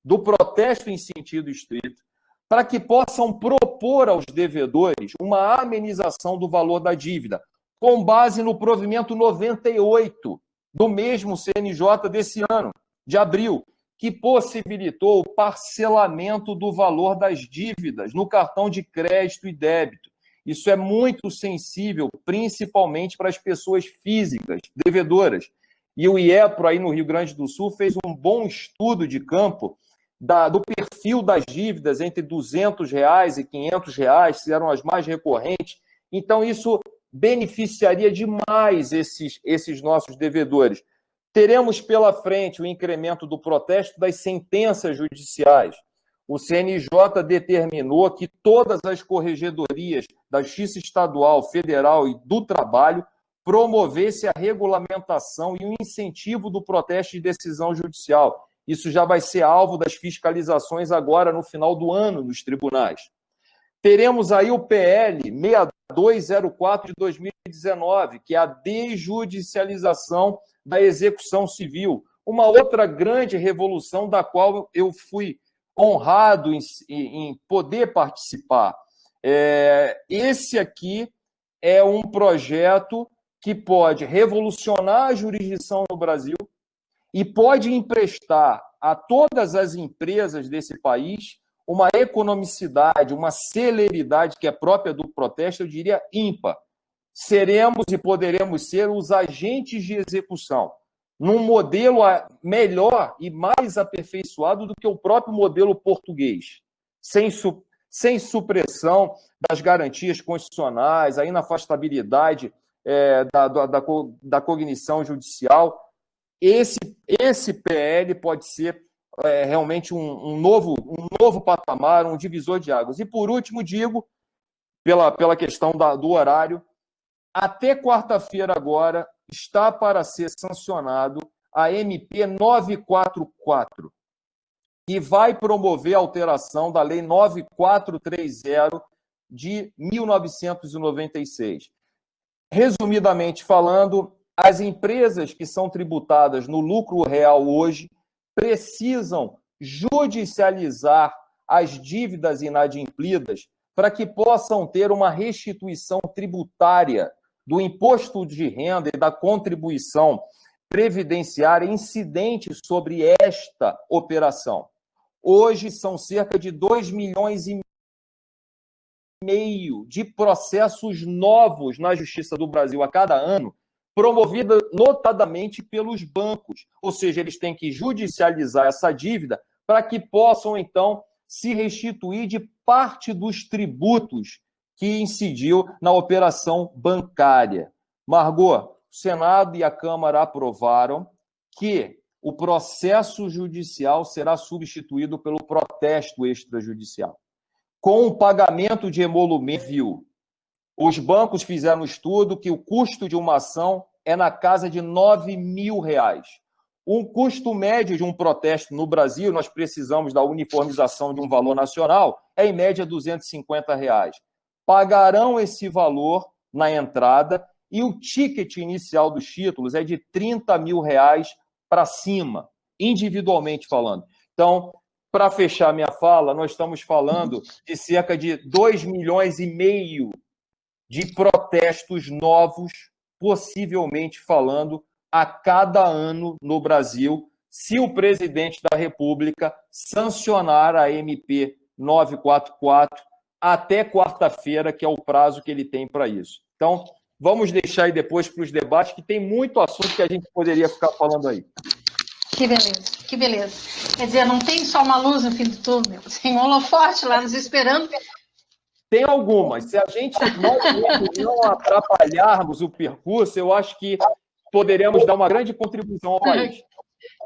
do protesto em sentido estrito, para que possam propor aos devedores uma amenização do valor da dívida, com base no provimento 98 do mesmo CNJ desse ano, de abril, que possibilitou o parcelamento do valor das dívidas no cartão de crédito e débito. Isso é muito sensível, principalmente para as pessoas físicas, devedoras. E o IEPRO, aí no Rio Grande do Sul, fez um bom estudo de campo do perfil das dívidas entre R$200 e R$500, que eram as mais recorrentes. Então, isso beneficiaria demais esses nossos devedores. Teremos pela frente o incremento do protesto das sentenças judiciais. O CNJ determinou que todas as corregedorias da Justiça Estadual, Federal e do Trabalho promovessem a regulamentação e o incentivo do protesto de decisão judicial. Isso já vai ser alvo das fiscalizações agora no final do ano nos tribunais. Teremos aí o PL 6204 de 2019, que é a desjudicialização da execução civil. Uma outra grande revolução da qual eu fui honrado em poder participar. Esse aqui é um projeto que pode revolucionar a jurisdição no Brasil e pode emprestar a todas as empresas desse país uma economicidade, uma celeridade que é própria do protesto, eu diria ímpar. Seremos e poderemos ser os agentes de execução, num modelo melhor e mais aperfeiçoado do que o próprio modelo português, sem supressão das garantias constitucionais, a inafastabilidade da cognição judicial. Esse PL pode ser realmente um novo patamar, um divisor de águas. E, por último, digo, pela questão do horário, até quarta-feira agora está para ser sancionado a MP 944, que vai promover a alteração da Lei 9430 de 1996. Resumidamente falando, As empresas que são tributadas no lucro real hoje precisam judicializar as dívidas inadimplidas para que possam ter uma restituição tributária do imposto de renda e da contribuição previdenciária incidente sobre esta operação. Hoje são cerca de 2,5 milhões de processos novos na Justiça do Brasil a cada ano, promovida notadamente pelos bancos. Ou seja, eles têm que judicializar essa dívida para que possam, então, se restituir de parte dos tributos que incidiu na operação bancária. Margot, o Senado e a Câmara aprovaram que o processo judicial será substituído pelo protesto extrajudicial. Com o pagamento de emolumento, os bancos fizeram um estudo que o custo de uma ação é na casa de R$9 mil. Um custo médio de um protesto no Brasil, nós precisamos da uniformização de um valor nacional, é em média R$250. Pagarão esse valor na entrada e o ticket inicial dos títulos é de R$30 mil para cima, individualmente falando. Então, para fechar minha fala, nós estamos falando de cerca de 2,5 milhões de protestos novos, possivelmente falando, a cada ano no Brasil, se o presidente da República sancionar a MP 944 até quarta-feira, que é o prazo que ele tem para isso. Então, vamos deixar aí depois para os debates, que tem muito assunto que a gente poderia ficar falando aí. Que beleza, que beleza. Quer dizer, não tem só uma luz no fim do túnel, tem um holofote lá nos esperando. Tem algumas. Se a gente não atrapalharmos o percurso, eu acho que poderemos dar uma grande contribuição ao país.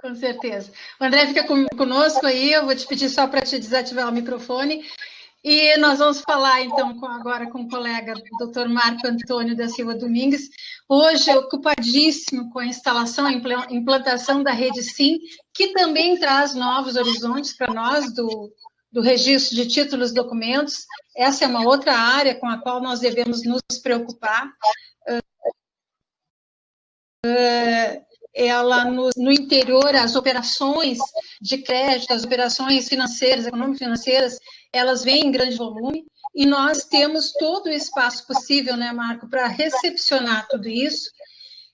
Com certeza. O André fica conosco aí, eu vou te pedir só para te desativar o microfone. E nós vamos falar, então, agora com o colega Dr. Marco Antônio da Silva Domingues, hoje ocupadíssimo com a instalação e implantação da rede SIM, que também traz novos horizontes para nós do registro de títulos e documentos. Essa é uma outra área com a qual nós devemos nos preocupar. Ela no interior, as operações de crédito, as operações financeiras, econômico-financeiras, elas vêm em grande volume e nós temos todo o espaço possível, né, Marco, para recepcionar tudo isso.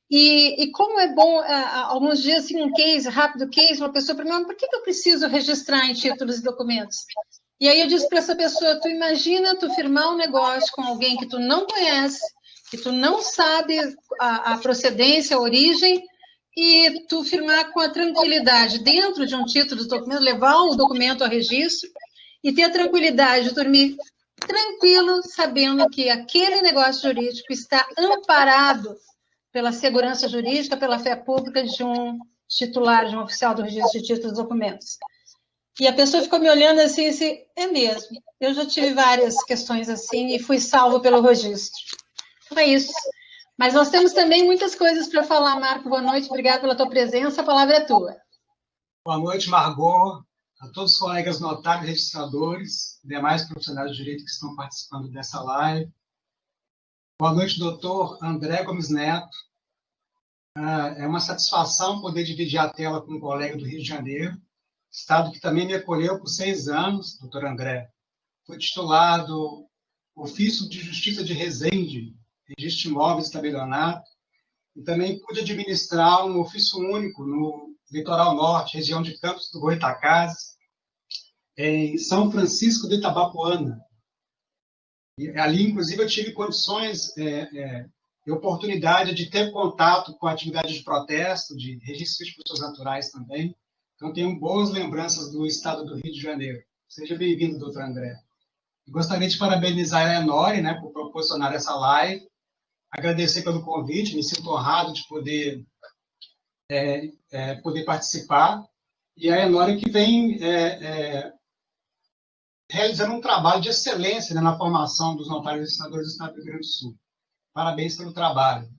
E como é bom, alguns dias, assim, um case, rápido case, uma pessoa pergunta, por que eu preciso registrar em títulos e documentos? E aí eu disse para essa pessoa, tu imagina tu firmar um negócio com alguém que tu não conhece, que tu não sabe a procedência, a origem, e tu firmar com a tranquilidade dentro de um título de documento, levar o documento a registro e ter a tranquilidade de dormir tranquilo, sabendo que aquele negócio jurídico está amparado pela segurança jurídica, pela fé pública de um titular, de um oficial do registro de títulos e documentos. E a pessoa ficou me olhando assim, é mesmo, eu já tive várias questões assim e fui salvo pelo registro. Então é isso. Mas nós temos também muitas coisas para falar, Marco. Boa noite, obrigado pela tua presença, a palavra é tua. Boa noite, Margot, a todos os colegas notáveis, registradores, demais profissionais de direito que estão participando dessa live. Boa noite, doutor André Gomes Neto. É uma satisfação poder dividir a tela com um colega do Rio de Janeiro, estado que também me acolheu por 6 anos, doutor André. Fui titular do Ofício de Justiça de Resende, Registro de Imóveis e Tabelionato, e também pude administrar um ofício único no Litoral Norte, região de Campos do Goytacazes, em São Francisco de Itabapoana. E ali, inclusive, eu tive condições e oportunidade de ter contato com a atividade de protesto, de registro de pessoas naturais também. Então, tenho boas lembranças do estado do Rio de Janeiro. Seja bem-vindo, doutor André. Gostaria de parabenizar a Enori, né, por proporcionar essa live, agradecer pelo convite, me sinto honrado de poder participar, e a Enori que vem realizando um trabalho de excelência, né, na formação dos notários registradores do Estado do Rio Grande do Sul. Parabéns pelo trabalho.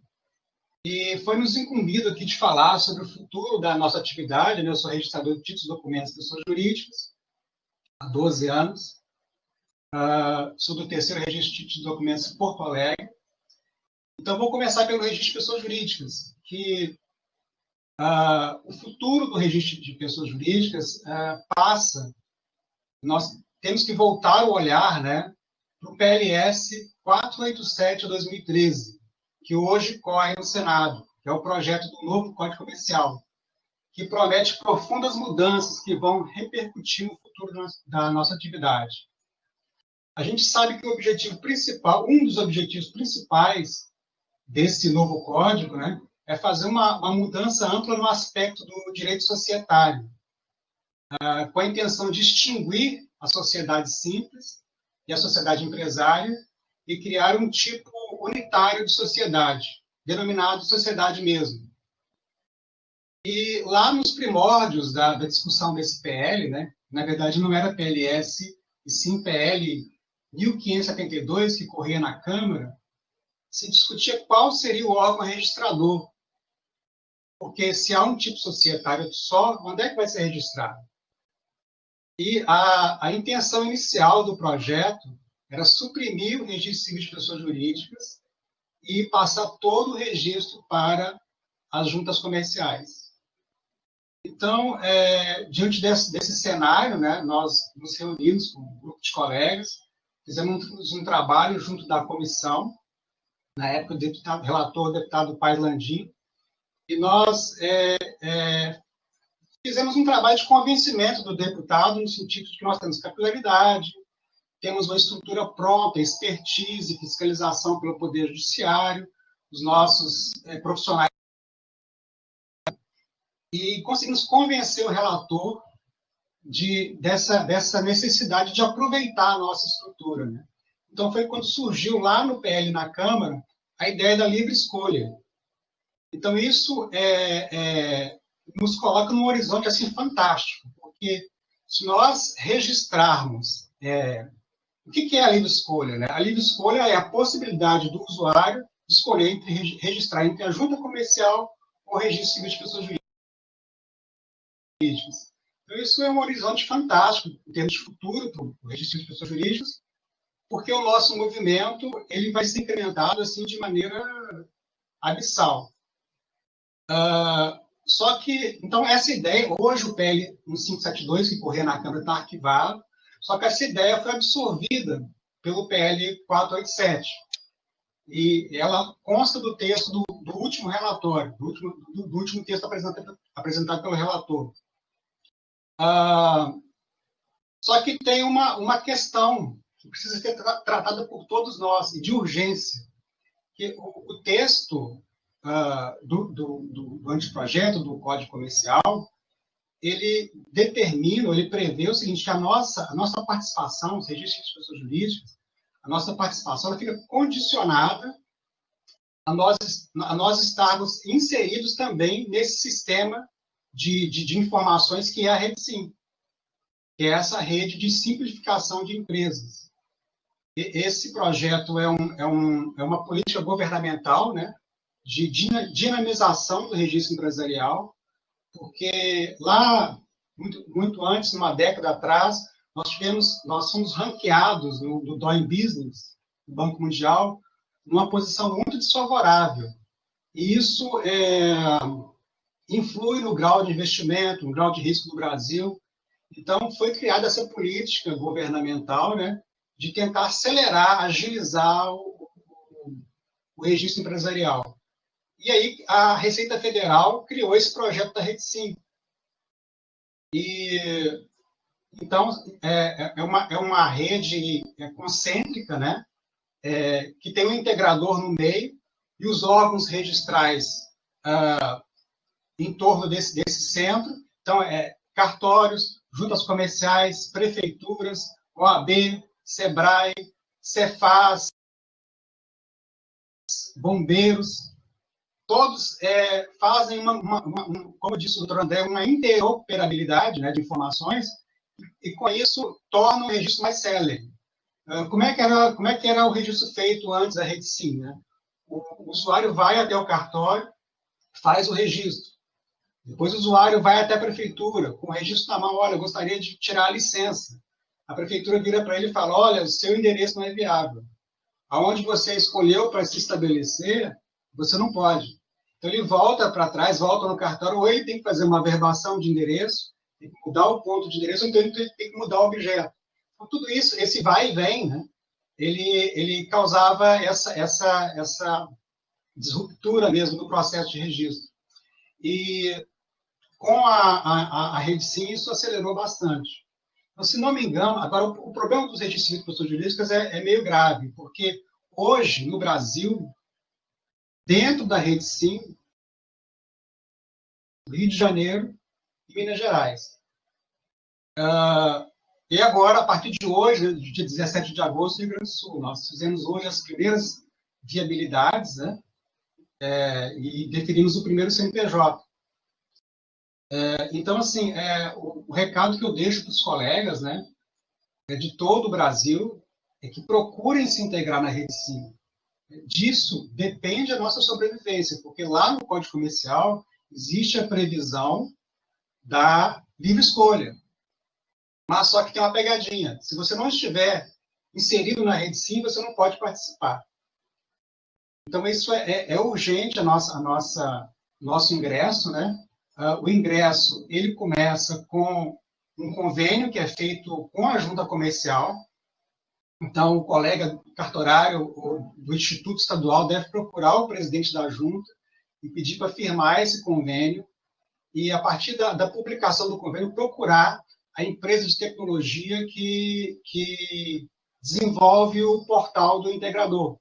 E foi nos incumbido aqui de falar sobre o futuro da nossa atividade, né? Eu sou registrador de títulos, documentos e pessoas jurídicas, há 12 anos, sou do 3º Registro de Títulos e Documentos em Porto Alegre. Então, vou começar pelo registro de pessoas jurídicas, que o futuro do registro de pessoas jurídicas passa, nós temos que voltar o olhar, né, para o PLS 487 de 2013, que hoje corre no Senado, que é o projeto do novo Código Comercial, que promete profundas mudanças que vão repercutir no futuro da nossa atividade. A gente sabe que o objetivo principal, um dos objetivos principais desse novo código, né, é fazer uma mudança ampla no aspecto do direito societário, com a intenção de extinguir a sociedade simples e a sociedade empresária e criar um tipo unitário de sociedade, denominado sociedade mesmo. E lá nos primórdios da discussão desse PL, né, na verdade não era PLS, e sim PL 1572, que corria na Câmara, se discutia qual seria o órgão registrador. Porque se há um tipo societário só, onde é que vai ser registrado? E a intenção inicial do projeto era suprimir o registro civil de pessoas jurídicas e passar todo o registro para as juntas comerciais. Então, diante desse cenário, né, nós nos reunimos com um grupo de colegas, fizemos um trabalho junto da comissão, na época o relator, o deputado Paes Landim, e nós fizemos um trabalho de convencimento do deputado, no sentido de que nós temos capilaridade, temos uma estrutura pronta, expertise, fiscalização pelo Poder Judiciário, os nossos profissionais, e conseguimos convencer o relator dessa necessidade de aproveitar a nossa estrutura, né? Então, foi quando surgiu lá no PL na Câmara a ideia da livre escolha. Então, isso nos coloca num horizonte assim, fantástico, porque se nós registrarmos... o que é a livre escolha, né? A livre escolha é a possibilidade do usuário escolher registrar entre a junta comercial ou o registro civil de pessoas jurídicas. Então, isso é um horizonte fantástico em termos de futuro para o registro de pessoas jurídicas, porque o nosso movimento ele vai ser incrementado assim, de maneira abissal. Só que, então, essa ideia, hoje o PL 1572, que corria na Câmara, está arquivado, só que essa ideia foi absorvida pelo PL 487. E ela consta do texto do último relatório, do último texto apresentado pelo relator. Só que tem uma questão que precisa ser tratada por todos nós, e de urgência, que o texto do anteprojeto do Código Comercial, ele determina, ele prevê o seguinte, que a nossa participação, os registros de pessoas jurídicas, a nossa participação ela fica condicionada a nós estarmos inseridos também nesse sistema de informações que é a REDSIM, que é essa rede de simplificação de empresas. Esse projeto é uma política governamental, né, de dinamização do registro empresarial, porque lá, muito antes, uma década atrás, nós fomos ranqueados no Doing Business, do Banco Mundial, numa posição muito desfavorável. E isso influi no grau de investimento, no grau de risco do Brasil. Então, foi criada essa política governamental, né, de tentar acelerar, agilizar o registro empresarial. E aí, a Receita Federal criou esse projeto da REDSIM. E, então, é uma rede concêntrica, né, que tem um integrador no meio e os órgãos registrais em torno desse centro. Então, cartórios, juntas comerciais, prefeituras, OAB, SEBRAE, Cefaz, bombeiros, todos fazem como disse o doutor André, uma interoperabilidade, né, de informações, e com isso torna o registro mais célere. Como é que era o registro feito antes da REDSIM, né? O usuário vai até o cartório, faz o registro. Depois o usuário vai até a prefeitura, com o registro na mão, olha, eu gostaria de tirar a licença. A prefeitura vira para ele e fala, olha, o seu endereço não é viável. Aonde você escolheu para se estabelecer, você não pode. Então, ele volta para trás, volta no cartório, ou ele tem que fazer uma averbação de endereço, tem que mudar o ponto de endereço, ou então ele tem que mudar o objeto. Então, tudo isso, esse vai e vem, né, ele causava essa disruptura mesmo do processo de registro. E com a Rede Sim, isso acelerou bastante. Então, se não me engano, agora o problema dos registros civis de pessoas jurídicas é meio grave, porque hoje, no Brasil, dentro da Rede Sim, Rio de Janeiro e Minas Gerais. E agora, a partir de hoje, dia 17 de agosto, no Rio Grande do Sul, nós fizemos hoje as primeiras viabilidades, né? E definimos o primeiro CNPJ. Então, assim, o recado que eu deixo para os colegas, né, de todo o Brasil, é que procurem se integrar na Rede Sim. Disso depende a nossa sobrevivência, porque lá no Código Comercial existe a previsão da livre escolha. Mas só que tem uma pegadinha. Se você não estiver inserido na Rede Sim, você não pode participar. Então, isso é urgente, nosso ingresso, né? O ingresso, ele começa com um convênio que é feito com a junta comercial. Então, o colega cartorário do Instituto Estadual deve procurar o presidente da junta e pedir para firmar esse convênio e, a partir da publicação do convênio, procurar a empresa de tecnologia que desenvolve o portal do integrador.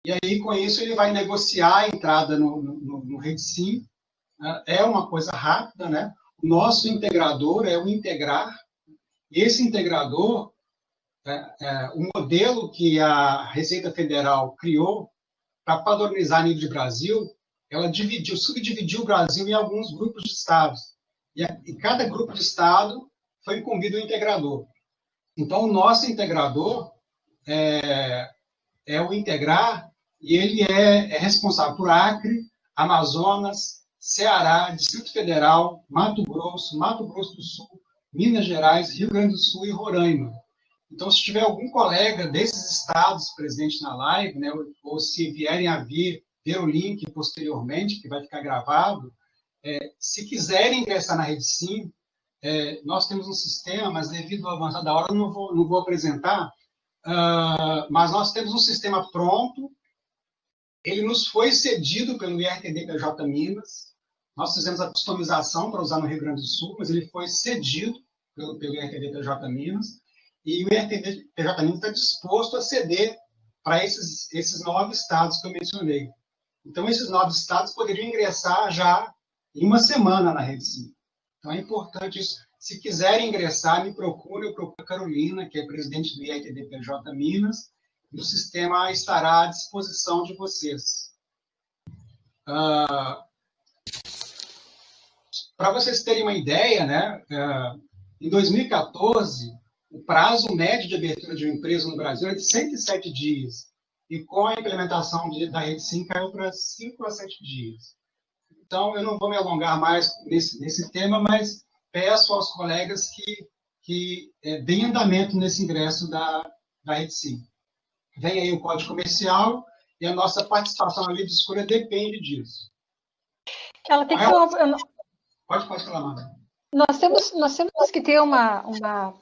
E aí, com isso, ele vai negociar a entrada no Rede Sim. É uma coisa rápida, né? O nosso integrador é o Integrar. E esse integrador, o modelo que a Receita Federal criou para padronizar a nível de Brasil, ela subdividiu o Brasil em alguns grupos de estados. E cada grupo de estado foi incumbido um integrador. Então, o nosso integrador é o Integrar, e ele é responsável por Acre, Amazonas, Ceará, Distrito Federal, Mato Grosso do Sul, Minas Gerais, Rio Grande do Sul e Roraima. Então, se tiver algum colega desses estados presente na live, né, ou se vierem a ver o link posteriormente, que vai ficar gravado, se quiserem ingressar na Rede Sim, nós temos um sistema, mas devido ao avançar da hora, eu não vou apresentar, mas nós temos um sistema pronto, ele nos foi cedido pelo IRTD-PJ Minas, nós fizemos a customização para usar no Rio Grande do Sul, mas ele foi cedido pelo IRTD-PJ Minas, e o IRTD-PJ Minas está disposto a ceder para esses 9 estados que eu mencionei. Então, esses 9 estados poderiam ingressar já em uma semana na Rede Sim. Então, é importante isso. Se quiserem ingressar, me procure, eu procuro a Carolina, que é presidente do IRTD-PJ Minas, e o sistema estará à disposição de vocês. Para vocês terem uma ideia, né, em 2014, o prazo médio de abertura de uma empresa no Brasil é de 107 dias. E com a implementação da Rede Sim, caiu para 5 a 7 dias. Então, eu não vou me alongar mais nesse tema, mas peço aos colegas que deem andamento nesse ingresso da Rede Sim. Vem aí o Código Comercial e a nossa participação na livre escolha depende disso. Ela tem que Pode falar, Amanda. Nós temos que ter uma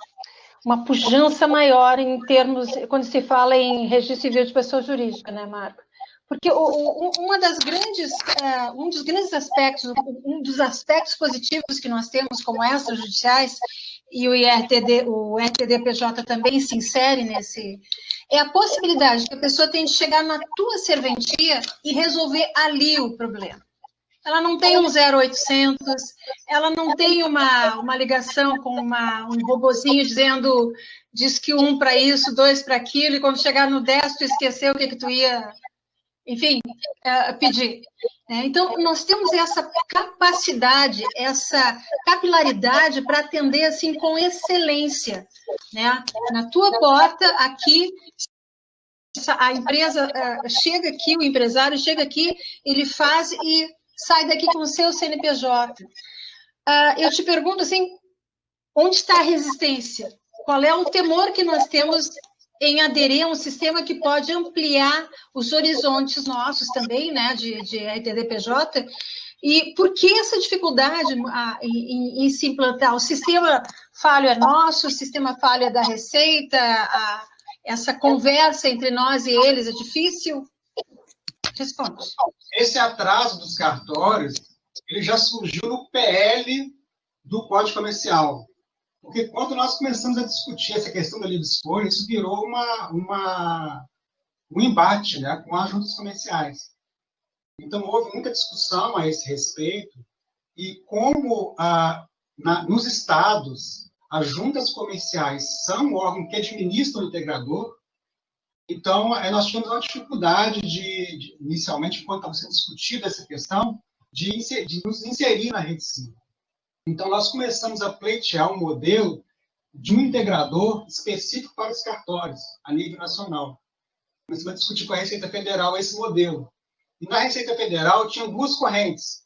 pujança maior em termos, quando se fala em registro civil de pessoa jurídica, né, Marco? Porque um dos aspectos positivos que nós temos como extrajudiciais, e o RTD-PJ também se insere nesse, é a possibilidade que a pessoa tem de chegar na tua serventia e resolver ali o problema. Ela não tem um 0800, ela não tem uma ligação com um robozinho dizendo, diz que 1 para isso, 2 para aquilo, e quando chegar no 10, tu esqueceu o que tu ia, enfim, pedir. Então, nós temos essa capacidade, essa capilaridade para atender assim com excelência, né? Na tua porta, aqui, a empresa chega aqui, o empresário chega aqui, ele faz e sai daqui com o seu CNPJ. Eu te pergunto assim, onde está a resistência? Qual é o temor que nós temos em aderir a um sistema que pode ampliar os horizontes nossos também, né, de RTD-PJ. E por que essa dificuldade em se implantar? O sistema falho é nosso, o sistema falho é da Receita, essa conversa entre nós e eles é difícil? Responde. Esse atraso dos cartórios, ele já surgiu no PL do Código Comercial. Porque quando nós começamos a discutir essa questão da livre escolha, isso virou um embate, né, com as juntas comerciais. Então, houve muita discussão a esse respeito, e como nos estados as juntas comerciais são o órgão que administra o integrador, então nós tivemos uma dificuldade inicialmente, quando estava sendo discutida essa questão, de nos inserir na Rede Sim. Então, nós começamos a pleitear um modelo de um integrador específico para os cartórios, a nível nacional. Começamos a discutir com a Receita Federal esse modelo. E na Receita Federal tinham duas correntes.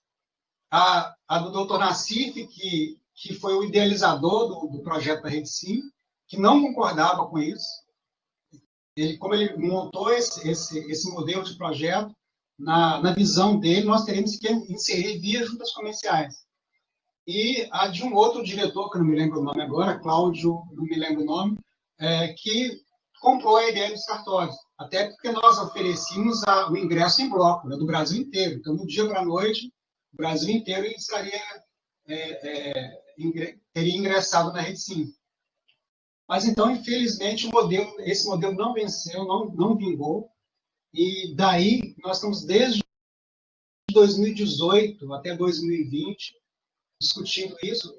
A do Dr. Nassif, que foi o idealizador do projeto da Rede Sim, que não concordava com isso. Como ele montou esse modelo de projeto, na visão dele, nós teríamos que inserir via juntas comerciais. E a de um outro diretor, que eu não me lembro o nome agora, Cláudio, não me lembro o nome, que comprou a ideia dos cartórios. Até porque nós oferecíamos o ingresso em bloco, né, do Brasil inteiro. Então, do dia para a noite, o Brasil inteiro teria ingressado na Rede Sim. Mas, então, infelizmente, esse modelo não venceu, não vingou. E daí, nós estamos desde 2018 até 2020 discutindo isso.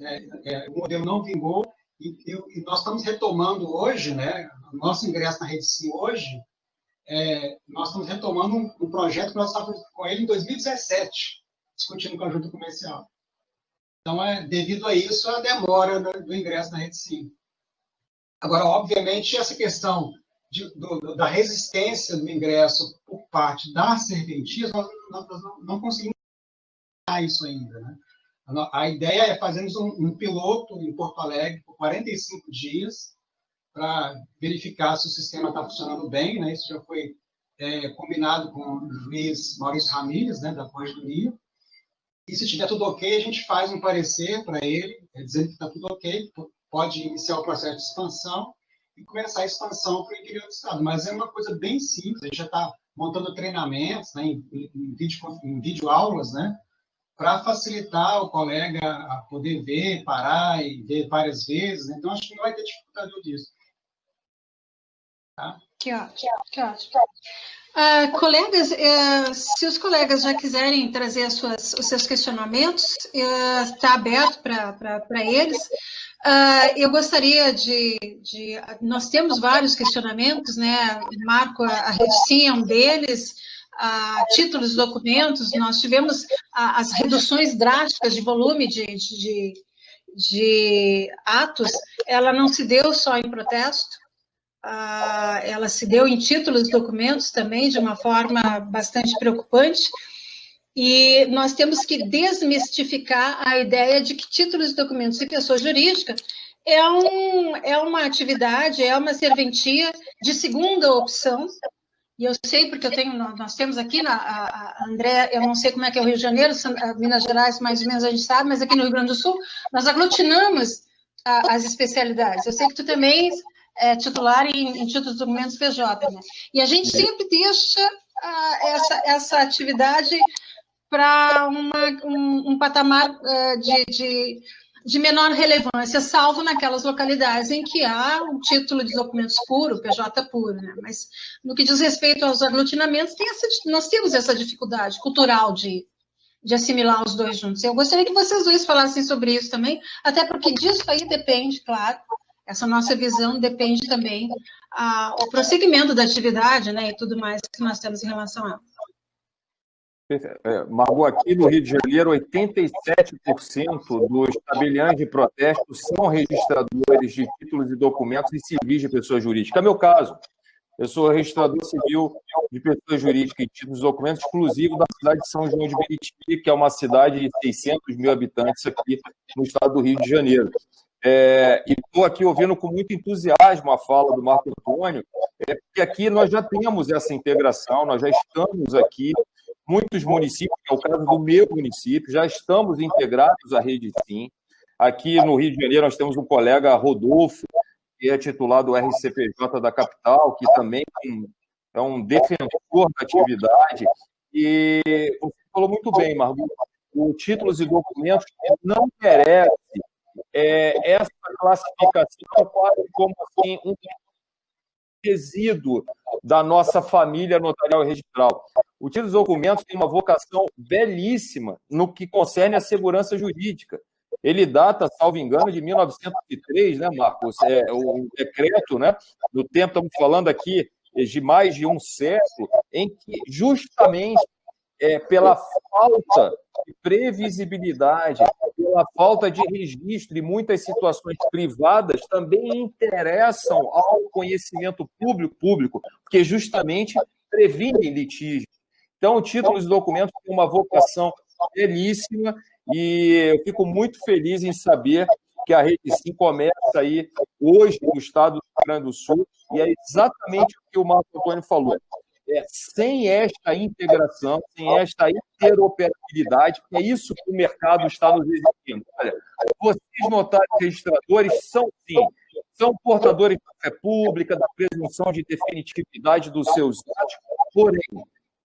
O modelo não vingou. E nós estamos retomando hoje, né, o nosso ingresso na Rede Sim hoje, nós estamos retomando um projeto que nós estávamos com ele em 2017, discutindo com a junta comercial. Então, devido a isso, a demora do ingresso na Rede Sim. Agora, obviamente, essa questão da resistência do ingresso por parte das serventias, nós não conseguimos isso ainda, né? A ideia é fazermos um piloto em Porto Alegre por 45 dias para verificar se o sistema está funcionando bem, né? Isso já foi combinado com o juiz Maurício Ramírez, né, da Corregedoria. E se tiver tudo ok, a gente faz um parecer para ele, dizendo que está tudo ok, pode iniciar o processo de expansão e começar a expansão para o interior do estado. Mas é uma coisa bem simples, a gente já está montando treinamentos, né, em videoaulas, né, para facilitar o colega a poder ver, parar e ver várias vezes. Né? Então, acho que não vai ter dificuldade disso. Tá? Que ótimo, que ótimo. Colegas, se os colegas já quiserem trazer os seus questionamentos, está aberto para eles. Eu gostaria nós temos vários questionamentos, né? Marco, a Rede Sim é um deles. Títulos, documentos, nós tivemos as reduções drásticas de volume de atos, ela não se deu só em protesto, ela se deu em títulos e documentos também, de uma forma bastante preocupante, e nós temos que desmistificar a ideia de que títulos e documentos de pessoa jurídica é uma atividade, é uma serventia de segunda opção. E eu sei, porque nós temos aqui, André, eu não sei como é que é o Rio de Janeiro, Minas Gerais, mais ou menos a gente sabe, mas aqui no Rio Grande do Sul, nós aglutinamos as especialidades. Eu sei que tu também é titular em títulos de documentos PJ, né? E a gente sempre deixa essa atividade para um patamar de menor relevância, salvo naquelas localidades em que há um título de documentos puro, PJ puro, né? Mas no que diz respeito aos aglutinamentos, nós temos essa dificuldade cultural de assimilar os dois juntos. Eu gostaria que vocês dois falassem sobre isso também, até porque disso aí depende, claro, essa nossa visão depende também o prosseguimento da atividade, né, e tudo mais que nós temos em relação a ela. Margot, aqui no Rio de Janeiro, 87% dos tabeliães de protesto são registradores de títulos e documentos e civis de pessoa jurídica. É meu caso. Eu sou registrador civil de pessoa jurídica e títulos e documentos exclusivo da cidade de São João de Meriti, que é uma cidade de 600 mil habitantes aqui no estado do Rio de Janeiro. E estou aqui ouvindo com muito entusiasmo a fala do Marco Antônio, porque aqui nós já temos essa integração, nós já estamos aqui, muitos municípios, que é o caso do meu município, já estamos integrados à Rede Sim. Aqui no Rio de Janeiro nós temos um colega, Rodolfo, que é titular do RCPJ da capital, que também é um defensor da atividade. E você falou muito bem, Margot, o títulos e documentos não merece essa classificação quase como assim, um resíduo da nossa família notarial e registral. O título e documentos tem uma vocação belíssima no que concerne a segurança jurídica. Ele data, salvo engano, de 1903, né, Marcos? O decreto, né? No tempo, estamos falando aqui de mais de um século, em que justamente pela falta de previsibilidade, pela falta de registro e muitas situações privadas também interessam ao conhecimento público, porque justamente previnem litígios. Então, títulos e documentos têm uma vocação belíssima e eu fico muito feliz em saber que a Rede Sim começa aí hoje no estado do Rio Grande do Sul e é exatamente o que o Marco Antônio falou. Sem esta integração, sem esta interoperabilidade, é isso que o mercado está nos exigindo. Olha, vocês, notários registradores, são portadores da fé pública, da presunção de definitividade dos seus atos, porém,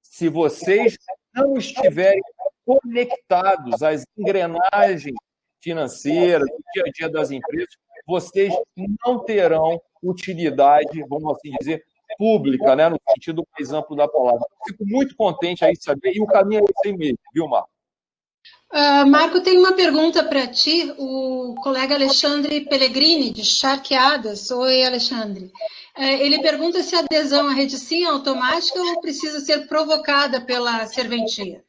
se vocês não estiverem conectados às engrenagens financeiras, do dia a dia das empresas, vocês não terão utilidade, vamos assim dizer, pública, né, no sentido mais amplo da palavra. Fico muito contente aí de saber, e o caminho é esse aí mesmo, viu, Marco? Marco, tem uma pergunta para ti, o colega Alexandre Pellegrini, de Charqueadas. Oi, Alexandre. Ele pergunta se a adesão à Rede Sim é automática ou precisa ser provocada pela serventia.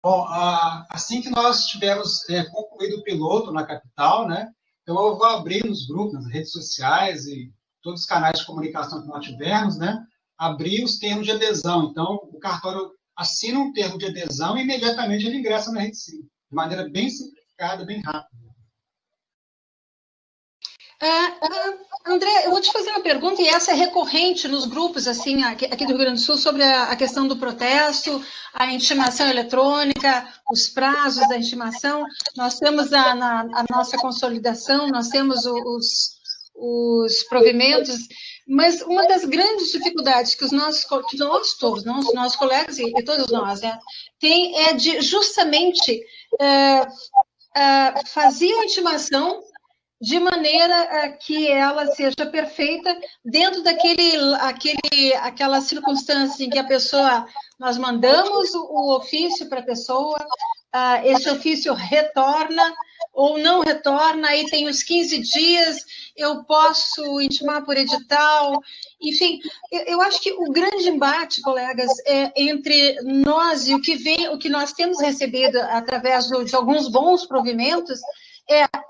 Bom, assim que nós tivermos concluído o piloto na capital, né, então eu vou abrir nos grupos, nas redes sociais e todos os canais de comunicação que nós tivermos, né, abrir os termos de adesão. Então, o cartório assina um termo de adesão e imediatamente ele ingressa na Rede Sim, de maneira bem simplificada, bem rápida. André, eu vou te fazer uma pergunta, e essa é recorrente nos grupos assim, aqui do Rio Grande do Sul, sobre a questão do protesto, a intimação eletrônica, os prazos da intimação. Nós temos a nossa consolidação, nós temos os provimentos, mas uma das grandes dificuldades que nós todos, os nossos colegas e todos nós, né, tem é de justamente fazer a intimação de maneira que ela seja perfeita dentro daquela circunstância em que a pessoa, nós mandamos o ofício para a pessoa, esse ofício retorna ou não retorna, aí tem os 15 dias, eu posso intimar por edital, enfim, eu acho que o grande embate, colegas, entre nós e o que nós temos recebido através de alguns bons provimentos,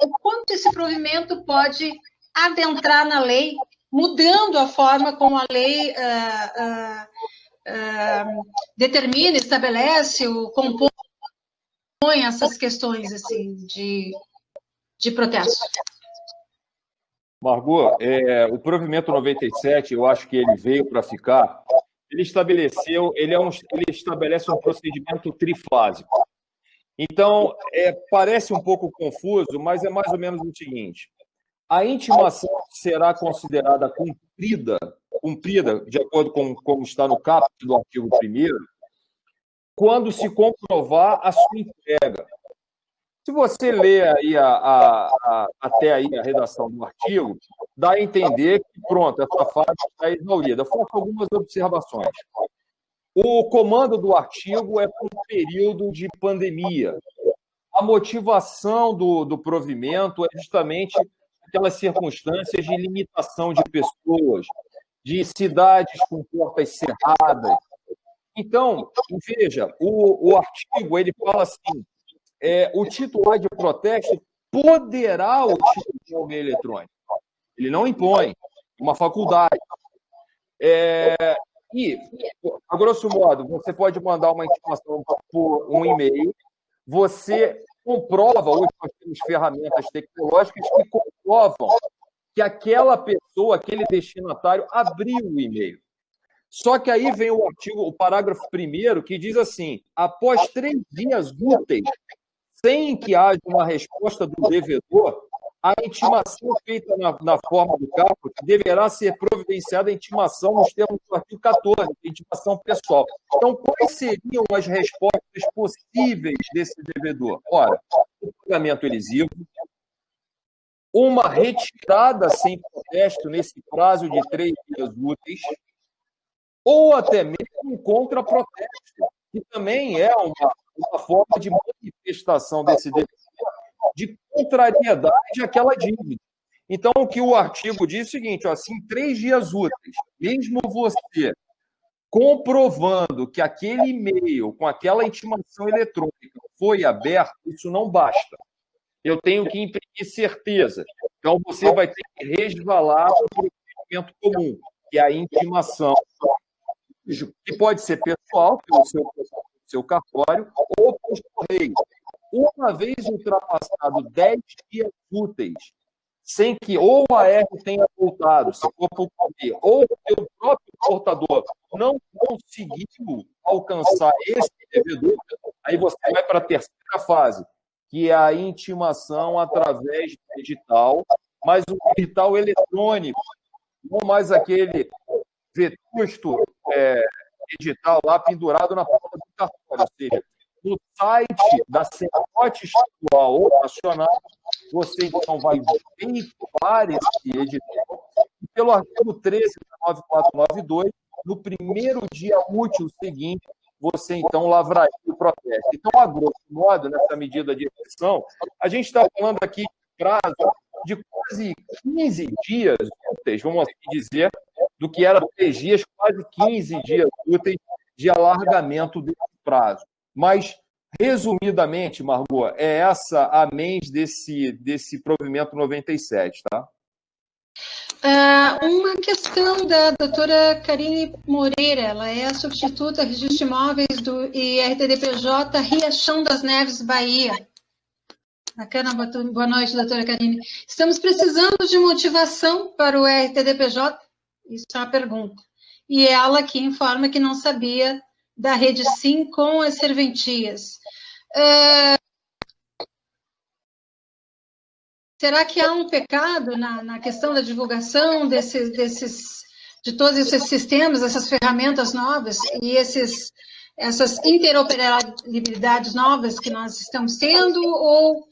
o quanto esse provimento pode adentrar na lei, mudando a forma como a lei determina, estabelece, compõe essas questões assim, de protesto. Margot, o provimento 97, eu acho que ele veio para ficar, ele estabelece um procedimento trifásico. Então, parece um pouco confuso, mas é mais ou menos o seguinte: a intimação será considerada cumprida, de acordo com como está no caput do artigo 1º, quando se comprovar a sua entrega. Se você ler aí até aí a redação do artigo, dá a entender que, pronto, essa fase está exaurida. Faço algumas observações. O comando do artigo é por um período de pandemia. A motivação do provimento é justamente aquelas circunstâncias de limitação de pessoas, de cidades com portas cerradas. Então, veja, o artigo ele fala assim, o titular de protesto poderá utilizar o meio eletrônico. Ele não impõe, uma faculdade. E, a grosso modo, você pode mandar uma intimação por um e-mail, você comprova, hoje nós temos ferramentas tecnológicas que comprovam que aquela pessoa, aquele destinatário, abriu o e-mail. Só que aí vem o artigo, o parágrafo 1º, que diz assim: após 3 dias úteis, sem que haja uma resposta do devedor, a intimação feita na forma do caput deverá ser providenciada a intimação nos termos do artigo 14, intimação pessoal. Então, quais seriam as respostas possíveis desse devedor? Ora, o pagamento elisivo, uma retirada sem protesto nesse prazo de 3 dias úteis, ou até mesmo um contraprotesto, que também é uma forma de manifestação desse devedor de contrariedade àquela dívida. Então, o que o artigo diz é o seguinte: ó, se em 3 dias úteis, mesmo você comprovando que aquele e-mail com aquela intimação eletrônica foi aberto, isso não basta. Eu tenho que imprimir certeza. Então, você vai ter que resvalar o procedimento comum, que é a intimação, que pode ser pessoal, pelo seu cartório, ou pelos correios. Uma vez ultrapassado 10 dias úteis, sem que ou a AR tenha voltado, se for por correio, ou o próprio portador não conseguiu alcançar esse devedor, aí você vai para a terceira fase, que é a intimação através do edital, mas o edital eletrônico, não mais aquele vetusto edital lá pendurado na porta do cartório, ou seja, no site da CENOT estadual ou nacional, você então vai veicular esse edital e, pelo artigo 13 da 9492, no primeiro dia útil seguinte, você então lavraria o protesto. Então, a grosso modo, nessa medida de exceção, a gente está falando aqui de prazo de quase 15 dias úteis, vamos assim dizer, do que era 3 dias, quase 15 dias úteis de alargamento desse prazo. Mas, resumidamente, Margot, é essa a mens desse provimento 97, tá? Uma questão da doutora Karine Moreira, ela é a substituta registro de imóveis do IRTDPJ Riachão das Neves, Bahia. Bacana, boa noite, doutora Karine. Estamos precisando de motivação para o IRTDPJ? Isso é uma pergunta. E ela aqui informa que não sabia da rede SIM com as serventias. Será que há um pecado na questão da divulgação de todos esses sistemas, essas ferramentas novas e essas interoperabilidades novas que nós estamos tendo? Ou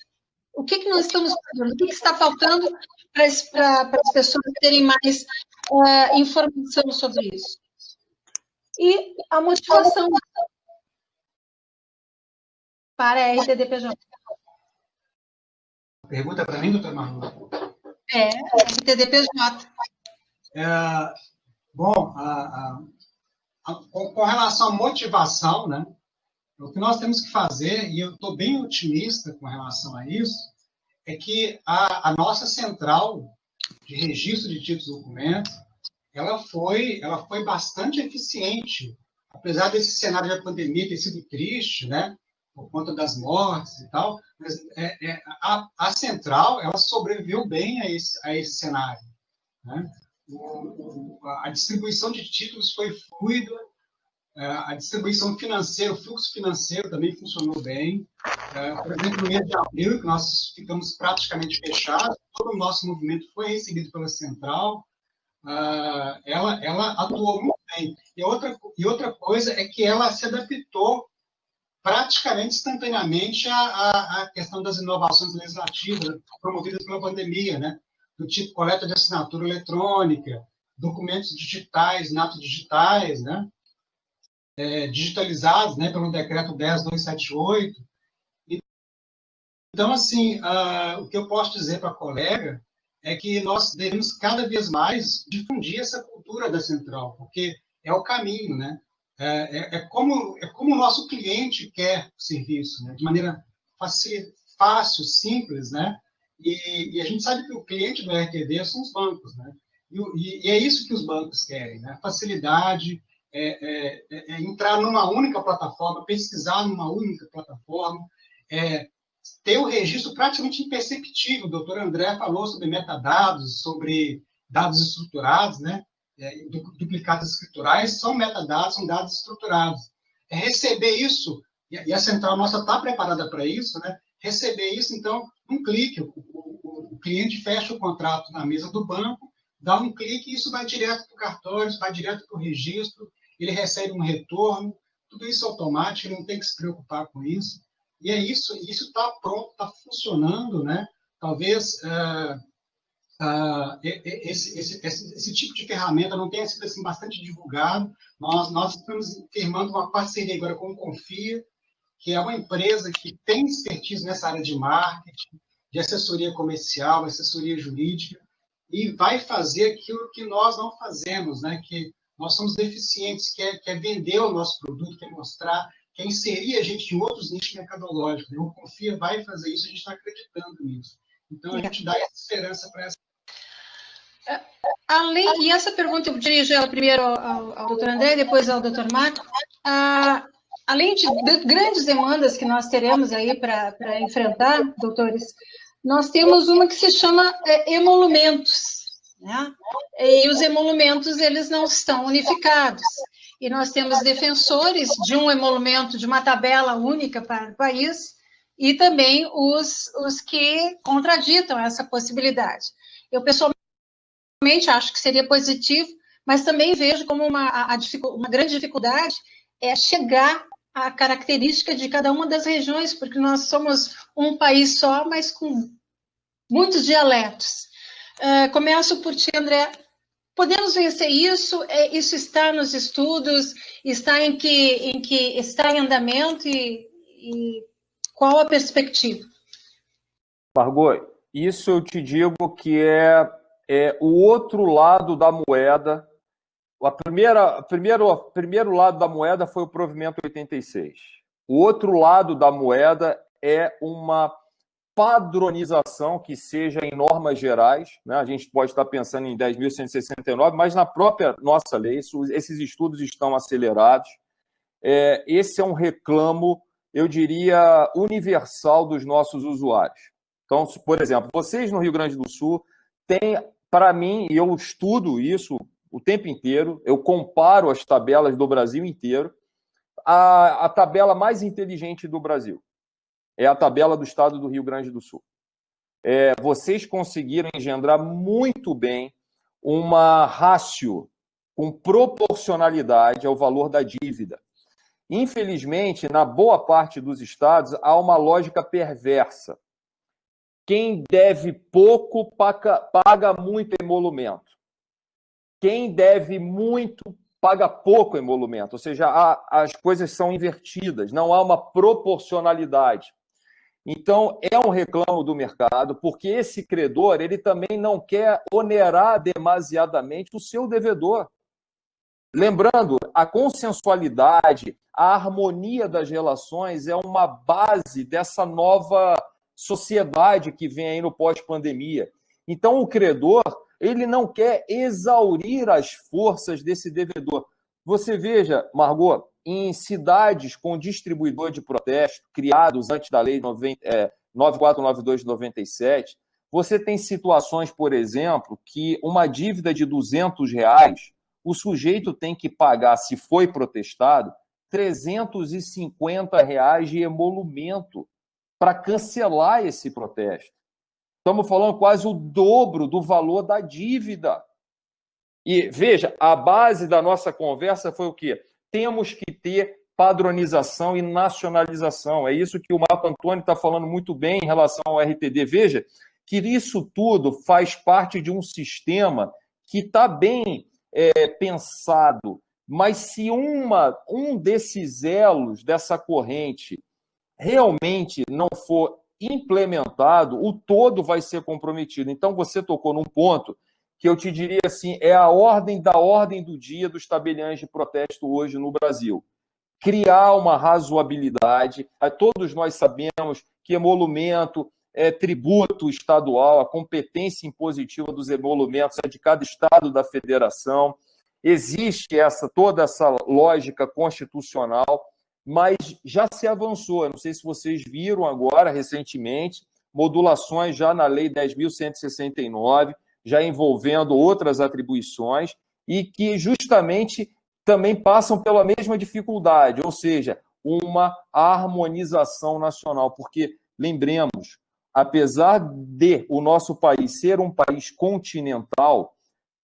o que nós estamos fazendo? O que está faltando para as pessoas terem mais informação sobre isso? E a motivação para a RTDPJ. Pergunta para mim, doutor Margot? RTDPJ. Bom, com relação à motivação, né, o que nós temos que fazer, e eu estou bem otimista com relação a isso, é que a nossa central de registro de títulos e documentos, ela foi bastante eficiente, apesar desse cenário da pandemia ter sido triste, né, por conta das mortes e tal, mas a central, ela sobreviveu bem a esse cenário, né? A distribuição de títulos foi fluida, a distribuição financeira, o fluxo financeiro também funcionou bem. Por exemplo, no mês de abril, que nós ficamos praticamente fechados, todo o nosso movimento foi recebido pela central, ela atuou muito bem. E outra coisa é que ela se adaptou praticamente instantaneamente à questão das inovações legislativas promovidas pela pandemia, né? Do tipo coleta de assinatura eletrônica, documentos digitais, natos digitais, né? Digitalizados, né, pelo decreto 10.278. Então, assim, o que eu posso dizer para a colega é que nós devemos cada vez mais difundir essa cultura da central, porque é o caminho, né? É como o nosso cliente quer o serviço, né? De maneira fácil, simples, né? E a gente sabe que o cliente do RTD são os bancos, né? E é isso que os bancos querem, né? Facilidade, entrar numa única plataforma, pesquisar numa única plataforma, ter um registro praticamente imperceptível. O doutor André falou sobre metadados, sobre dados estruturados, né? Duplicados escriturais são metadados, são dados estruturados. Receber isso, e a central nossa está preparada para isso, né? Receber isso, então, um clique, o cliente fecha o contrato na mesa do banco, dá um clique e isso vai direto para o cartório, vai direto para o registro, ele recebe um retorno, tudo isso é automático, ele não tem que se preocupar com isso. E é isso está pronto, está funcionando, né? Talvez esse tipo de ferramenta não tenha sido assim, bastante divulgado. Nós estamos firmando uma parceria agora com o Confia, que é uma empresa que tem expertise nessa área de marketing, de assessoria comercial, assessoria jurídica, e vai fazer aquilo que nós não fazemos, né? Que nós somos deficientes, que é vender o nosso produto, quer mostrar, quer inserir a gente em outros nichos mercadológicos. O Confia vai fazer isso, a gente está acreditando nisso. Então, a gente dá essa esperança para essa. E essa pergunta eu dirijo ela primeiro ao doutor André, depois ao doutor Marco. Além de grandes demandas que nós teremos aí para enfrentar, doutores, nós temos uma que se chama emolumentos, né? E os emolumentos, eles não estão unificados. E nós temos defensores de um emolumento, de uma tabela única para o país, e também os que contraditam essa possibilidade. Eu, pessoalmente, acho que seria positivo, mas também vejo como uma grande dificuldade é chegar à característica de cada uma das regiões, porque nós somos um país só, mas com muitos dialetos. Começo por ti, André. Podemos vencer isso? Isso está nos estudos? Está está em andamento? E qual a perspectiva? Margot, isso eu te digo que é o outro lado da moeda. O primeiro lado da moeda foi o provimento 86. O outro lado da moeda é uma padronização que seja em normas gerais, né? A gente pode estar pensando em 10.169, mas na própria nossa lei, esses estudos estão acelerados. Esse é um reclamo, eu diria, universal dos nossos usuários. Então, por exemplo, vocês no Rio Grande do Sul têm, para mim, e eu estudo isso o tempo inteiro, eu comparo as tabelas do Brasil inteiro, a tabela mais inteligente do Brasil é a tabela do estado do Rio Grande do Sul. Vocês conseguiram engendrar muito bem uma ratio com proporcionalidade ao valor da dívida. Infelizmente, na boa parte dos estados, há uma lógica perversa. Quem deve pouco paga muito emolumento. Quem deve muito paga pouco emolumento. Ou seja, as coisas são invertidas, não há uma proporcionalidade. Então, é um reclamo do mercado, porque esse credor ele também não quer onerar demasiadamente o seu devedor. Lembrando, a consensualidade, a harmonia das relações é uma base dessa nova sociedade que vem aí no pós-pandemia. Então, o credor ele não quer exaurir as forças desse devedor. Você veja, Margot, em cidades com distribuidor de protesto, criados antes da lei 9492 de 97, você tem situações, por exemplo, que uma dívida de R$200, o sujeito tem que pagar, se foi protestado, R$350 de emolumento para cancelar esse protesto. Estamos falando quase o dobro do valor da dívida. E, veja, a base da nossa conversa foi o quê? Temos que ter padronização e nacionalização. É isso que o Marco Antônio está falando muito bem em relação ao RTD. Veja que isso tudo faz parte de um sistema que está bem pensado, mas se um desses elos dessa corrente realmente não for implementado, o todo vai ser comprometido. Então, você tocou num ponto que eu te diria assim, é a ordem do dia dos tabeliães de protesto hoje no Brasil. Criar uma razoabilidade. Todos nós sabemos que emolumento é tributo estadual, a competência impositiva dos emolumentos é de cada estado da federação. Existe toda essa lógica constitucional, mas já se avançou. Eu não sei se vocês viram agora, recentemente, modulações já na Lei 10.169, já envolvendo outras atribuições, e que justamente também passam pela mesma dificuldade, ou seja, uma harmonização nacional, porque, lembremos, apesar de o nosso país ser um país continental,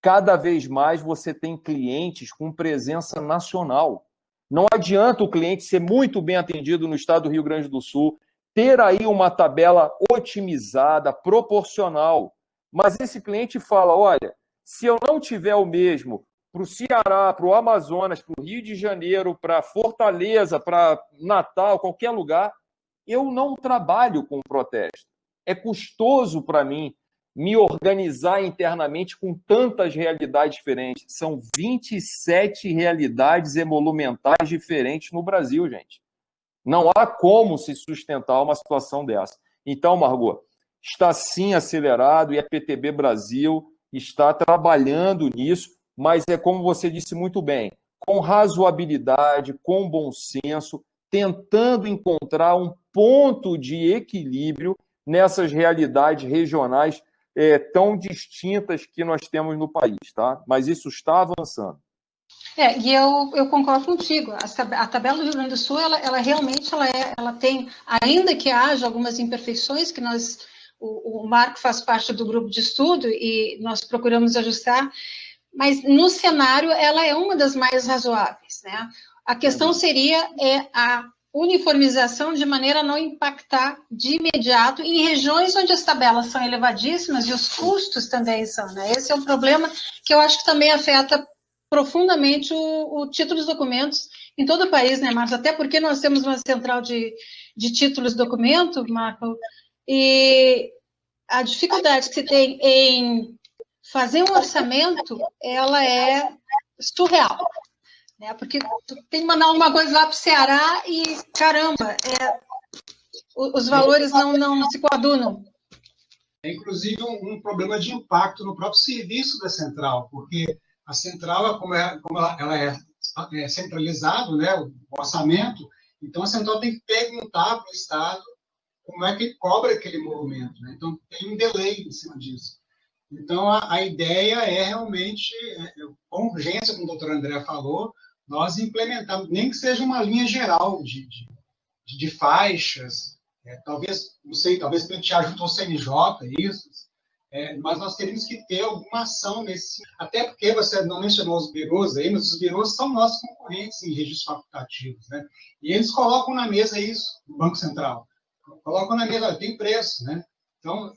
cada vez mais você tem clientes com presença nacional. Não adianta o cliente ser muito bem atendido no estado do Rio Grande do Sul, ter aí uma tabela otimizada, proporcional, mas esse cliente fala, olha, se eu não tiver o mesmo para o Ceará, para o Amazonas, para o Rio de Janeiro, para Fortaleza, para Natal, qualquer lugar, eu não trabalho com protesto. É custoso para mim me organizar internamente com tantas realidades diferentes. São 27 realidades emolumentais diferentes no Brasil, gente. Não há como se sustentar uma situação dessa. Então, Margot, está sim acelerado e a PTB Brasil está trabalhando nisso, mas é como você disse muito bem, com razoabilidade, com bom senso, tentando encontrar um ponto de equilíbrio nessas realidades regionais tão distintas que nós temos no país, tá? Mas isso está avançando. E eu concordo contigo. A tabela do Rio Grande do Sul, ela realmente ela tem, ainda que haja algumas imperfeições que o Marco faz parte do grupo de estudo e nós procuramos ajustar, mas no cenário ela é uma das mais razoáveis, né? A questão seria a uniformização de maneira a não impactar de imediato em regiões onde as tabelas são elevadíssimas e os custos também são, né? Esse é um problema que eu acho que também afeta profundamente o título dos documentos em todo o país, né, Marcos? Até porque nós temos uma central de títulos de documento, Marco, e a dificuldade que se tem em fazer um orçamento, ela é surreal, né? Porque tu tem que mandar alguma coisa lá para o Ceará e, caramba, os valores não se coadunam. É, inclusive, um problema de impacto no próprio serviço da central, porque a central, como ela é centralizado, né, o orçamento, então a central tem que perguntar para o Estado como é que cobra aquele movimento, né? Então tem um delay em cima disso. Então a ideia é realmente, com urgência, como o doutor André falou, nós implementarmos, nem que seja uma linha geral de faixas, talvez, não sei, talvez pleitear junto ao CNJ, isso, mas nós teríamos que ter alguma ação nesse. Até porque você não mencionou os birôs aí, mas os birôs são nossos concorrentes em registros facultativos, né? E eles colocam na mesa isso, o Banco Central. Colocam na mesa, tem preço, né? Então,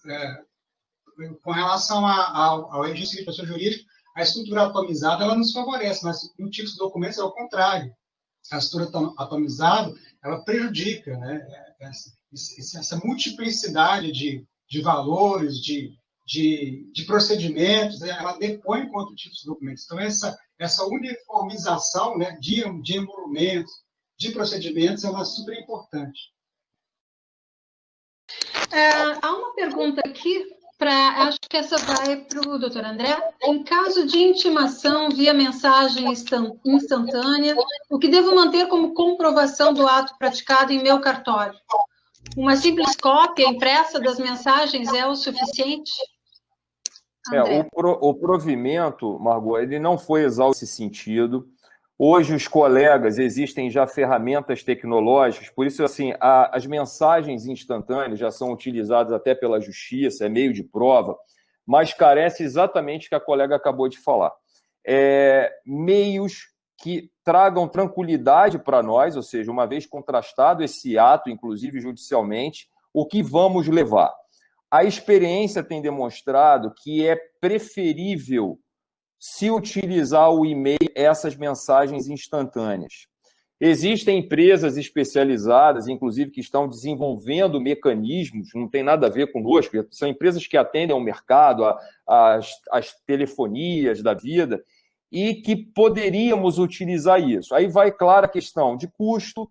com relação ao registro de pessoa jurídica, a estrutura atomizada ela nos favorece, mas no tipo de documentos é o contrário. A estrutura atomizada ela prejudica, né? Essa multiplicidade de valores, de procedimentos, né? Ela depõe contra o tipo de documentos. Então, essa uniformização, né, de emolumentos, de procedimentos, ela é super importante. Há uma pergunta aqui, acho que essa vai para o doutor André. Em caso de intimação via mensagem instantânea, o que devo manter como comprovação do ato praticado em meu cartório? Uma simples cópia impressa das mensagens é o suficiente? O provimento, Margot, ele não foi exausto nesse sentido. Hoje, os colegas, existem já ferramentas tecnológicas, por isso, assim, as mensagens instantâneas já são utilizadas até pela justiça, é meio de prova, mas carece exatamente o que a colega acabou de falar. Meios que tragam tranquilidade para nós, ou seja, uma vez contrastado esse ato, inclusive judicialmente, o que vamos levar. A experiência tem demonstrado que é preferível se utilizar o e-mail, essas mensagens instantâneas. Existem empresas especializadas, inclusive, que estão desenvolvendo mecanismos, não tem nada a ver conosco, são empresas que atendem ao mercado, as telefonias da vida, e que poderíamos utilizar isso. Aí vai, claro, a questão de custo,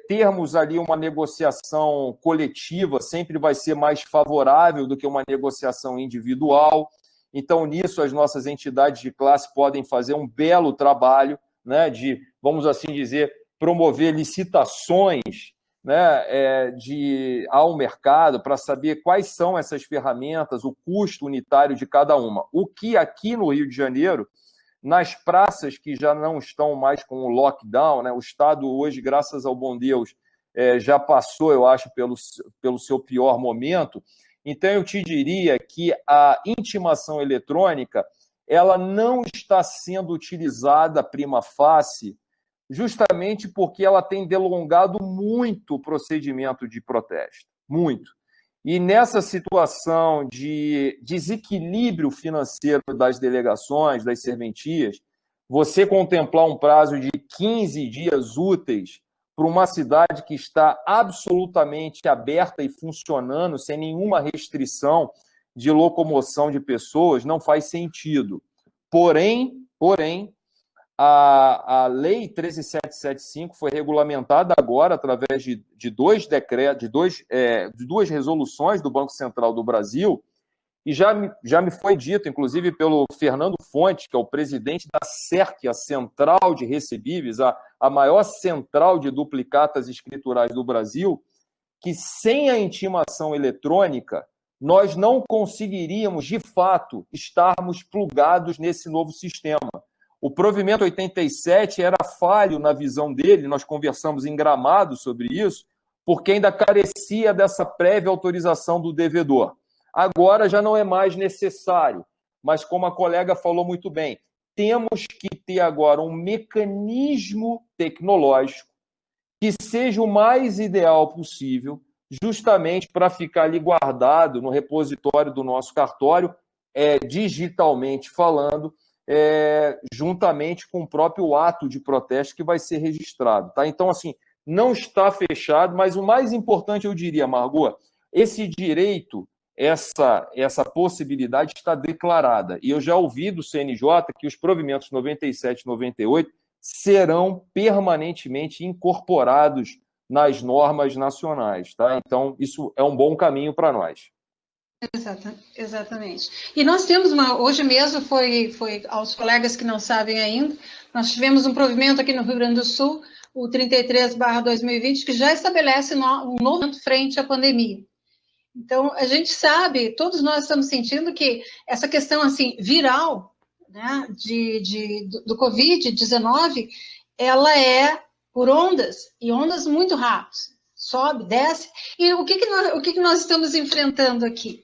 termos ali uma negociação coletiva sempre vai ser mais favorável do que uma negociação individual. Então, nisso, as nossas entidades de classe podem fazer um belo trabalho, né, de, vamos assim dizer, promover licitações, né, ao mercado para saber quais são essas ferramentas, o custo unitário de cada uma. O que aqui no Rio de Janeiro, nas praças que já não estão mais com o lockdown, né, o Estado hoje, graças ao bom Deus, já passou, eu acho, pelo seu pior momento. Então, eu te diria que a intimação eletrônica ela não está sendo utilizada prima facie, justamente porque ela tem delongado muito o procedimento de protesto, muito. E nessa situação de desequilíbrio financeiro das delegações, das serventias, você contemplar um prazo de 15 dias úteis para uma cidade que está absolutamente aberta e funcionando, sem nenhuma restrição de locomoção de pessoas, não faz sentido. Porém, a Lei 13.775 foi regulamentada agora através de dois decretos, de duas resoluções do Banco Central do Brasil, e já me foi dito, inclusive pelo Fernando Fonte, que é o presidente da CERC, a Central de Recebíveis, a maior central de duplicatas escriturais do Brasil, que sem a intimação eletrônica, nós não conseguiríamos, de fato, estarmos plugados nesse novo sistema. O provimento 87 era falho na visão dele, nós conversamos em Gramado sobre isso, porque ainda carecia dessa prévia autorização do devedor. Agora já não é mais necessário, mas como a colega falou muito bem, temos que ter agora um mecanismo tecnológico que seja o mais ideal possível, justamente para ficar ali guardado no repositório do nosso cartório, digitalmente falando, juntamente com o próprio ato de protesto que vai ser registrado. Tá? Então, assim, não está fechado, mas o mais importante, eu diria, Margot, esse direito, essa possibilidade está declarada. E eu já ouvi do CNJ que os provimentos 97 e 98 serão permanentemente incorporados nas normas nacionais. Tá? Então, isso é um bom caminho para nós. Exatamente. E nós temos hoje mesmo, foi aos colegas que não sabem ainda, nós tivemos um provimento aqui no Rio Grande do Sul, o 33/2020, que já estabelece um novo frente à pandemia. Então, a gente sabe, todos nós estamos sentindo que essa questão assim, viral, né, do Covid-19, ela é por ondas, e ondas muito rápidas. Sobe, desce. E o que nós estamos enfrentando aqui?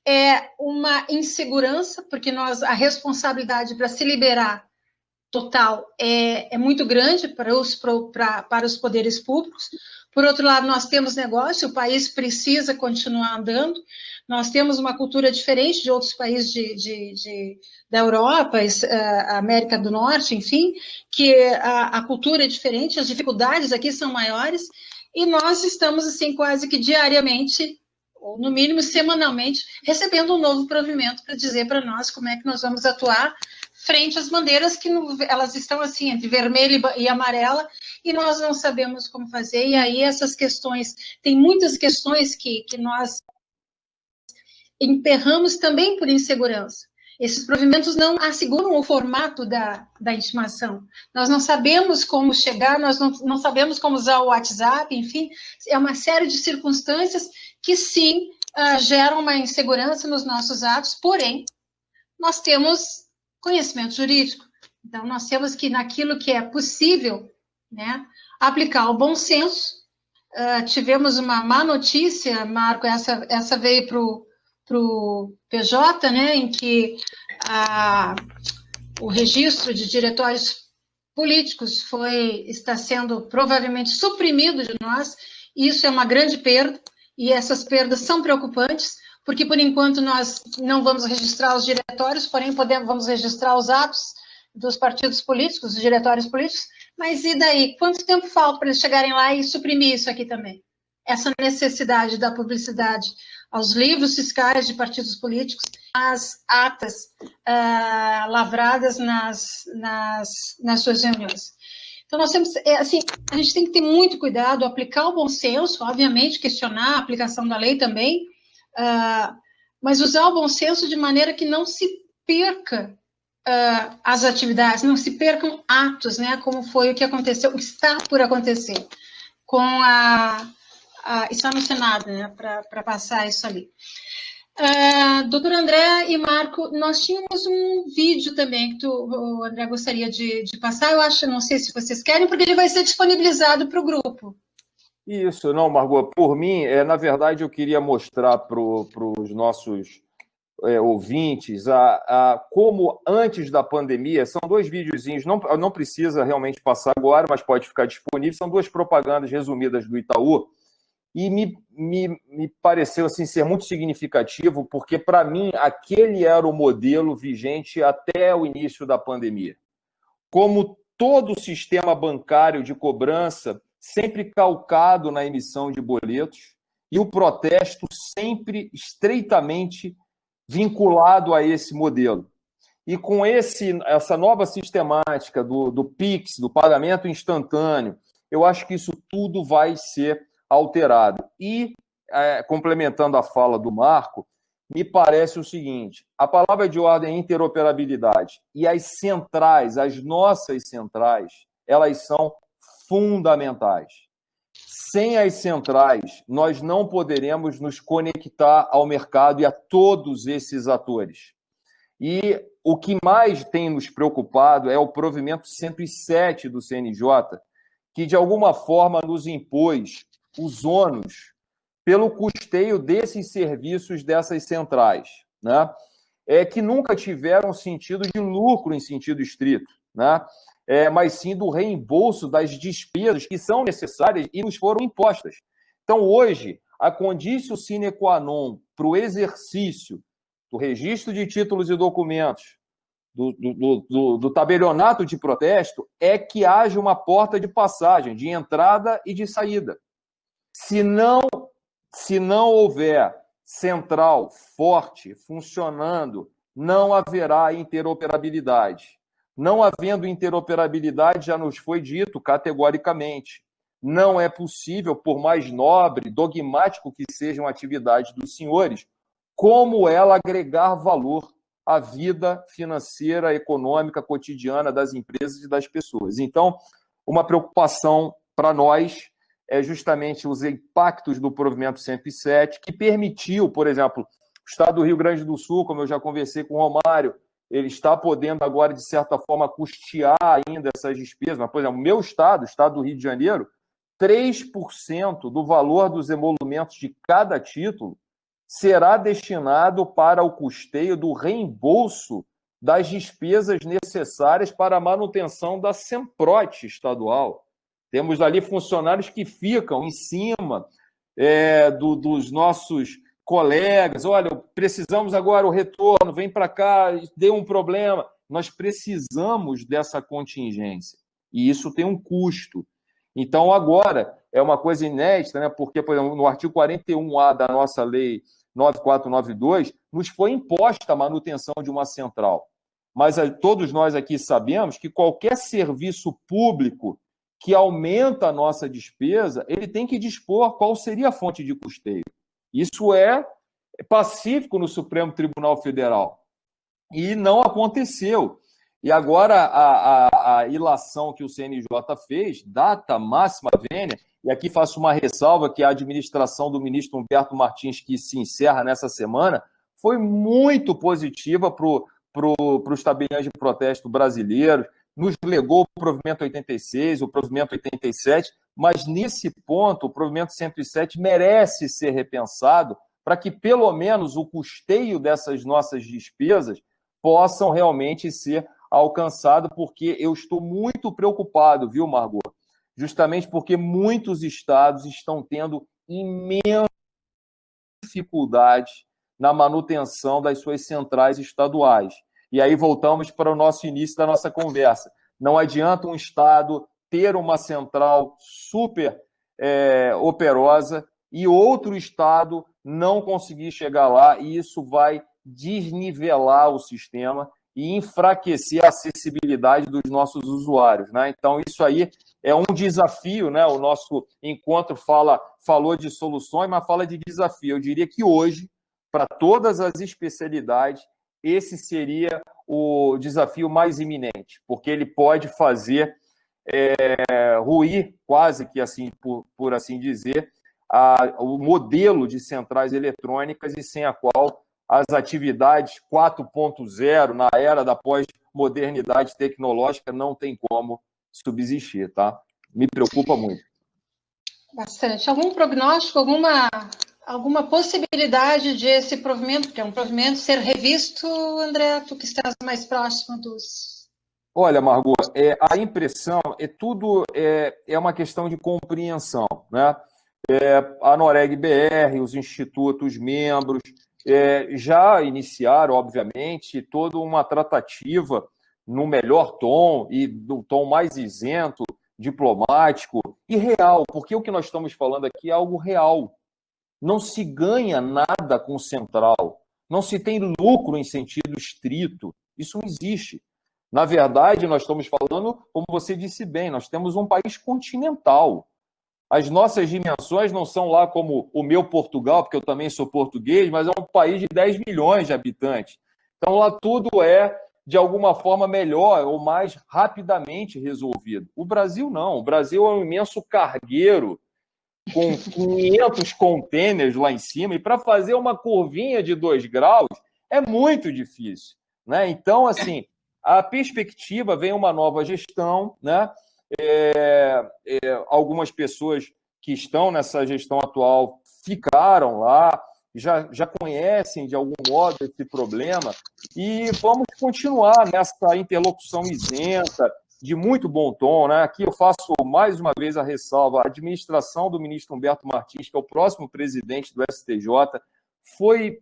É uma insegurança, porque a responsabilidade para se liberar total é muito grande para os poderes públicos. Por outro lado, nós temos negócio, o país precisa continuar andando, nós temos uma cultura diferente de outros países da Europa, América do Norte, enfim, que a cultura é diferente, as dificuldades aqui são maiores, e nós estamos, assim, quase que diariamente, ou no mínimo semanalmente, recebendo um novo provimento para dizer para nós como é que nós vamos atuar frente às bandeiras que elas estão assim, entre vermelho e amarela, e nós não sabemos como fazer, e aí essas questões, tem muitas questões que nós emperramos também por insegurança. Esses provimentos não asseguram o formato da intimação. Nós não sabemos como chegar, nós não sabemos como usar o WhatsApp, enfim, é uma série de circunstâncias que sim geram uma insegurança nos nossos atos, porém, nós temos conhecimento jurídico. Então, nós temos que, naquilo que é possível, né, aplicar o bom senso. Tivemos uma má notícia, Marco, essa veio para o PJ, né, em que o registro de diretórios políticos está sendo provavelmente suprimido de nós, e isso é uma grande perda, e essas perdas são preocupantes, porque, por enquanto, nós não vamos registrar os diretórios, porém, vamos registrar os atos dos partidos políticos, dos diretórios políticos, mas e daí? Quanto tempo falta para eles chegarem lá e suprimir isso aqui também? Essa necessidade da publicidade aos livros fiscais de partidos políticos, às atas lavradas nas suas reuniões. Então, nós temos, assim, a gente tem que ter muito cuidado, aplicar o bom senso, obviamente, questionar a aplicação da lei também, mas usar o bom senso de maneira que não se perca as atividades, não se percam atos, né, como foi o que aconteceu, está por acontecer, com está no Senado, né, para passar isso ali. Doutor André e Marco, nós tínhamos um vídeo também que o André gostaria de passar, eu acho, não sei se vocês querem, porque ele vai ser disponibilizado para o grupo. Isso, não, Margot, por mim, na verdade, eu queria mostrar para os nossos ouvintes como antes da pandemia, são 2 videozinhos, não precisa realmente passar agora, mas pode ficar disponível, são 2 propagandas resumidas do Itaú, e me pareceu assim, ser muito significativo, porque para mim aquele era o modelo vigente até o início da pandemia. Como todo o sistema bancário de cobrança, sempre calcado na emissão de boletos, e o protesto sempre estreitamente vinculado a esse modelo. E com essa nova sistemática do PIX, do pagamento instantâneo, eu acho que isso tudo vai ser alterado. E, complementando a fala do Marco, me parece o seguinte, a palavra de ordem é interoperabilidade, e as centrais, as nossas centrais, elas são fundamentais. Sem as centrais, nós não poderemos nos conectar ao mercado e a todos esses atores. E o que mais tem nos preocupado é o provimento 107 do CNJ, que de alguma forma nos impôs os ônus pelo custeio desses serviços dessas centrais, né? Que nunca tiveram sentido de lucro em sentido estrito, né? Mas sim do reembolso das despesas que são necessárias e nos foram impostas. Então, hoje, a conditio sine qua non para o exercício do registro de títulos e documentos, do tabelionato de protesto, é que haja uma porta de passagem, de entrada e de saída. Se não houver central forte, funcionando, não haverá interoperabilidade. Não havendo interoperabilidade, já nos foi dito categoricamente, não é possível, por mais nobre, dogmático que sejam atividades dos senhores, como ela agregar valor à vida financeira, econômica, cotidiana das empresas e das pessoas. Então, uma preocupação para nós é justamente os impactos do provimento 107, que permitiu, por exemplo, o Estado do Rio Grande do Sul, como eu já conversei com o Romário, ele está podendo agora, de certa forma, custear ainda essas despesas. Mas, por exemplo, o meu estado, o Estado do Rio de Janeiro, 3% do valor dos emolumentos de cada título será destinado para o custeio do reembolso das despesas necessárias para a manutenção da SEMPROT estadual. Temos ali funcionários que ficam em cima dos nossos colegas. Olha, precisamos agora o retorno, vem para cá, deu um problema. Nós precisamos dessa contingência. E isso tem um custo. Então, agora, é uma coisa inédita, né? Porque, por exemplo, no artigo 41A da nossa lei 9492, nos foi imposta a manutenção de uma central. Mas todos nós aqui sabemos que qualquer serviço público que aumenta a nossa despesa, ele tem que dispor qual seria a fonte de custeio. Isso é pacífico no Supremo Tribunal Federal. E não aconteceu. E agora a ilação que o CNJ fez, data máxima vênia, e aqui faço uma ressalva que a administração do ministro Humberto Martins, que se encerra nessa semana, foi muito positiva para os tabeliões de protesto brasileiros, nos legou o provimento 86, o provimento 87, mas nesse ponto o provimento 107 merece ser repensado para que pelo menos o custeio dessas nossas despesas possam realmente ser alcançado, porque eu estou muito preocupado, viu, Margot? Justamente porque muitos estados estão tendo imensas dificuldades na manutenção das suas centrais estaduais. E aí voltamos para o nosso início da nossa conversa. Não adianta um estado ter uma central super operosa e outro estado não conseguir chegar lá, e isso vai desnivelar o sistema e enfraquecer a acessibilidade dos nossos usuários, né? Então, isso aí é um desafio, né? O nosso encontro falou de soluções, mas fala de desafio. Eu diria que hoje, para todas as especialidades, esse seria o desafio mais iminente, porque ele pode fazer ruir, quase que assim, por assim dizer, o modelo de centrais eletrônicas e sem a qual as atividades 4.0 na era da pós-modernidade tecnológica não tem como subsistir, tá? Me preocupa muito. Bastante. Algum prognóstico, alguma possibilidade de esse provimento, que é um provimento, ser revisto, André, tu que estás mais próximo dos... Olha, Margot, a impressão é uma questão de compreensão, né? A Noreg BR, os institutos membros, já iniciaram, obviamente, toda uma tratativa no melhor tom e do tom mais isento, diplomático e real, porque o que nós estamos falando aqui é algo real. Não se ganha nada com central, não se tem lucro em sentido estrito, isso não existe. Na verdade, nós estamos falando, como você disse bem, nós temos um país continental. As nossas dimensões não são lá como o meu Portugal, porque eu também sou português, mas é um país de 10 milhões de habitantes. Então, lá tudo é, de alguma forma, melhor ou mais rapidamente resolvido. O Brasil não. O Brasil é um imenso cargueiro com 500 contêineres lá em cima, e para fazer uma curvinha de 2 graus é muito difícil, né? Então, assim, a perspectiva vem uma nova gestão, né? Algumas pessoas que estão nessa gestão atual ficaram lá, já conhecem de algum modo esse problema, e vamos continuar nessa interlocução isenta, de muito bom tom, né? Aqui eu faço mais uma vez a ressalva: a administração do ministro Humberto Martins, que é o próximo presidente do STJ, foi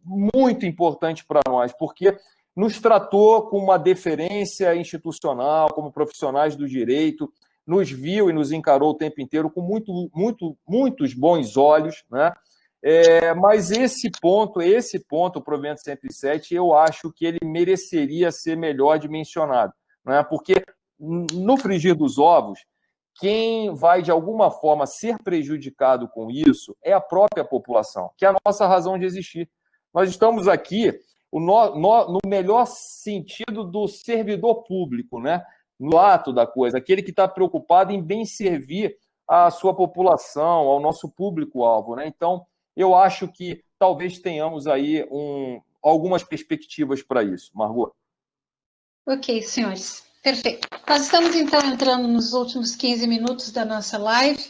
muito importante para nós, porque nos tratou com uma deferência institucional, como profissionais do direito, nos viu e nos encarou o tempo inteiro com muitos bons olhos, né? Mas esse ponto, o provimento 107, eu acho que ele mereceria ser melhor dimensionado, né? Porque, no frigir dos ovos, quem vai, de alguma forma, ser prejudicado com isso é a própria população, que é a nossa razão de existir. Nós estamos aqui no melhor sentido do servidor público, né? No ato da coisa, aquele que está preocupado em bem servir a sua população, ao nosso público-alvo, né? Então, eu acho que talvez tenhamos aí algumas perspectivas para isso. Margot? Ok, senhores. Perfeito. Nós estamos, então, entrando nos últimos 15 minutos da nossa live.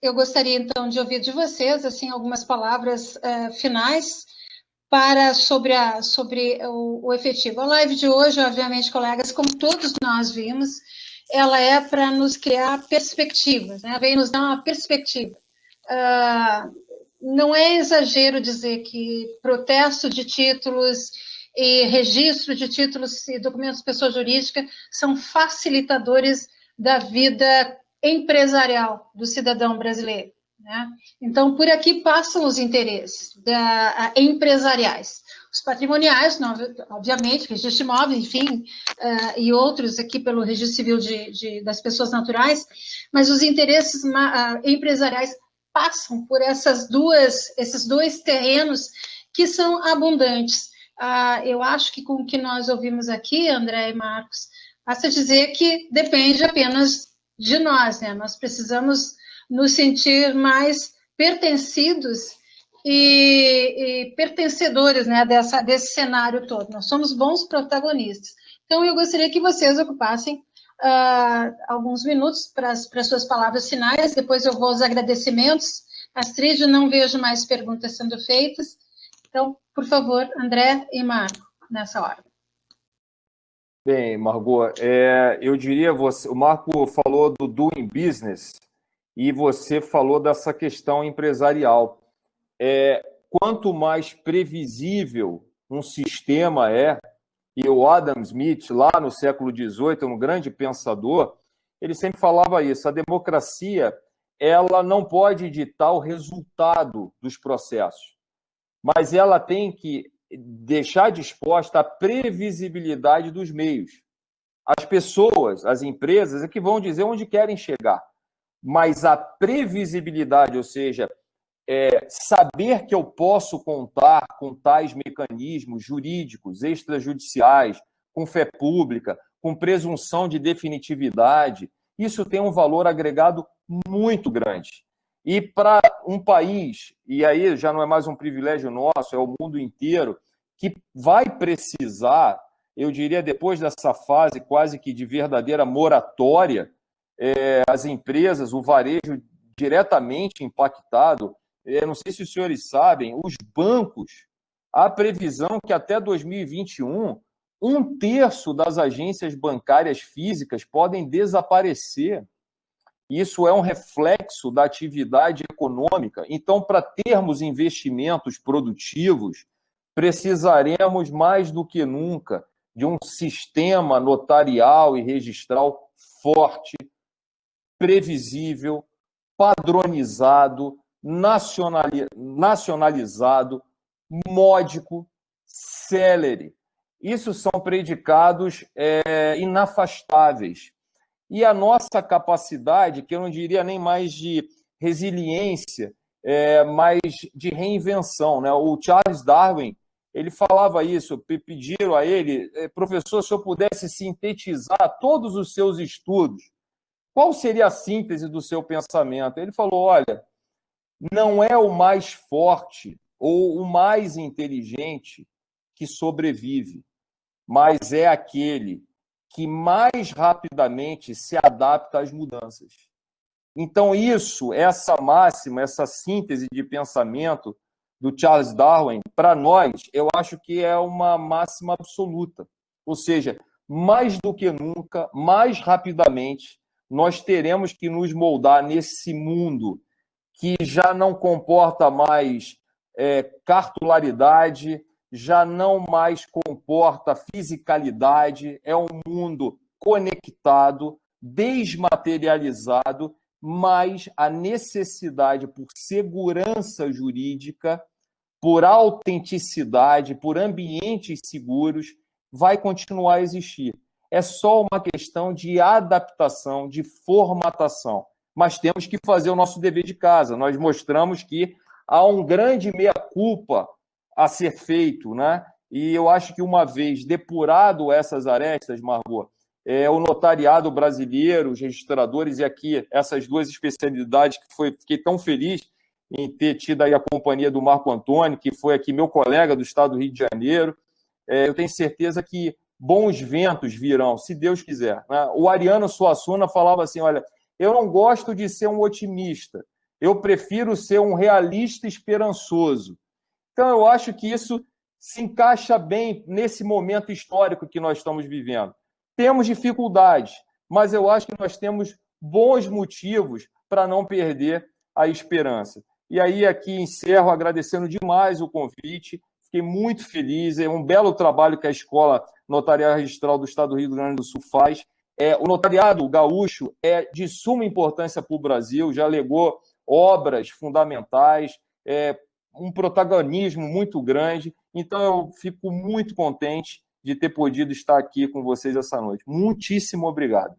Eu gostaria, então, de ouvir de vocês, assim, algumas palavras finais sobre o efetivo. A live de hoje, obviamente, colegas, como todos nós vimos, ela é para nos criar perspectivas, né? Vem nos dar uma perspectiva. Não é exagero dizer que protesto de títulos e registro de títulos e documentos de pessoa jurídica são facilitadores da vida empresarial do cidadão brasileiro, né? Então, por aqui passam os interesses empresariais. Os patrimoniais, obviamente, registro imóvel, enfim, e outros aqui pelo registro civil das pessoas naturais, mas os interesses empresariais passam por esses dois terrenos que são abundantes. Eu acho que com o que nós ouvimos aqui, André e Marcos, basta dizer que depende apenas de nós, né? Nós precisamos nos sentir mais pertencidos e pertencedores, né, desse cenário todo. Nós somos bons protagonistas. Então, eu gostaria que vocês ocupassem alguns minutos para as suas palavras finais, depois eu vou aos agradecimentos. Astrid, não vejo mais perguntas sendo feitas. Então, por favor, André e Marco, nessa hora. Bem, Margot, eu diria, o Marco falou do doing business e você falou dessa questão empresarial. Quanto mais previsível um sistema e o Adam Smith, lá no século XVIII, um grande pensador, ele sempre falava isso: a democracia, ela não pode ditar o resultado dos processos, mas ela tem que deixar disposta a previsibilidade dos meios. As pessoas, as empresas, é que vão dizer onde querem chegar, mas a previsibilidade, ou seja, saber que eu posso contar com tais mecanismos jurídicos, extrajudiciais, com fé pública, com presunção de definitividade, isso tem um valor agregado muito grande. E para um país, e aí já não é mais um privilégio nosso, é o mundo inteiro, que vai precisar, eu diria, depois dessa fase quase que de verdadeira moratória, as empresas, o varejo diretamente impactado, não sei se os senhores sabem, os bancos, há previsão que até 2021, 1/3 das agências bancárias físicas podem desaparecer. Isso é um reflexo da atividade econômica. Então, para termos investimentos produtivos, precisaremos mais do que nunca de um sistema notarial e registral forte, previsível, padronizado, nacionalizado, módico, célere. Isso são predicados inafastáveis. E a nossa capacidade, que eu não diria nem mais de resiliência, mas de reinvenção, né? O Charles Darwin, ele falava isso, pediram a ele, professor, se eu pudesse sintetizar todos os seus estudos, qual seria a síntese do seu pensamento? Ele falou, olha, não é o mais forte ou o mais inteligente que sobrevive, mas é aquele que mais rapidamente se adapta às mudanças. Então, essa máxima, essa síntese de pensamento do Charles Darwin, para nós, eu acho que é uma máxima absoluta. Ou seja, mais do que nunca, mais rapidamente, nós teremos que nos moldar nesse mundo que já não comporta mais cartularidade, já não mais comporta fisicalidade, é um mundo conectado, desmaterializado, mas a necessidade por segurança jurídica, por autenticidade, por ambientes seguros, vai continuar a existir. É só uma questão de adaptação, de formatação. Mas temos que fazer o nosso dever de casa. Nós mostramos que há um grande meia-culpa a ser feito, né? E eu acho que uma vez depurado essas arestas, Margot, o notariado brasileiro, os registradores, e aqui essas duas especialidades que fiquei tão feliz em ter tido aí a companhia do Marco Antônio, que foi aqui meu colega do estado do Rio de Janeiro. Eu tenho certeza que bons ventos virão, se Deus quiser, né? O Ariano Suassuna falava assim, olha, eu não gosto de ser um otimista, eu prefiro ser um realista esperançoso. Então, eu acho que isso se encaixa bem nesse momento histórico que nós estamos vivendo. Temos dificuldades, mas eu acho que nós temos bons motivos para não perder a esperança. E aí, aqui encerro agradecendo demais o convite, fiquei muito feliz, é um belo trabalho que a Escola Notarial Registral do Estado do Rio Grande do Sul faz. O notariado gaúcho é de suma importância para o Brasil, já legou obras fundamentais, um protagonismo muito grande. Então, eu fico muito contente de ter podido estar aqui com vocês essa noite. Muitíssimo obrigado.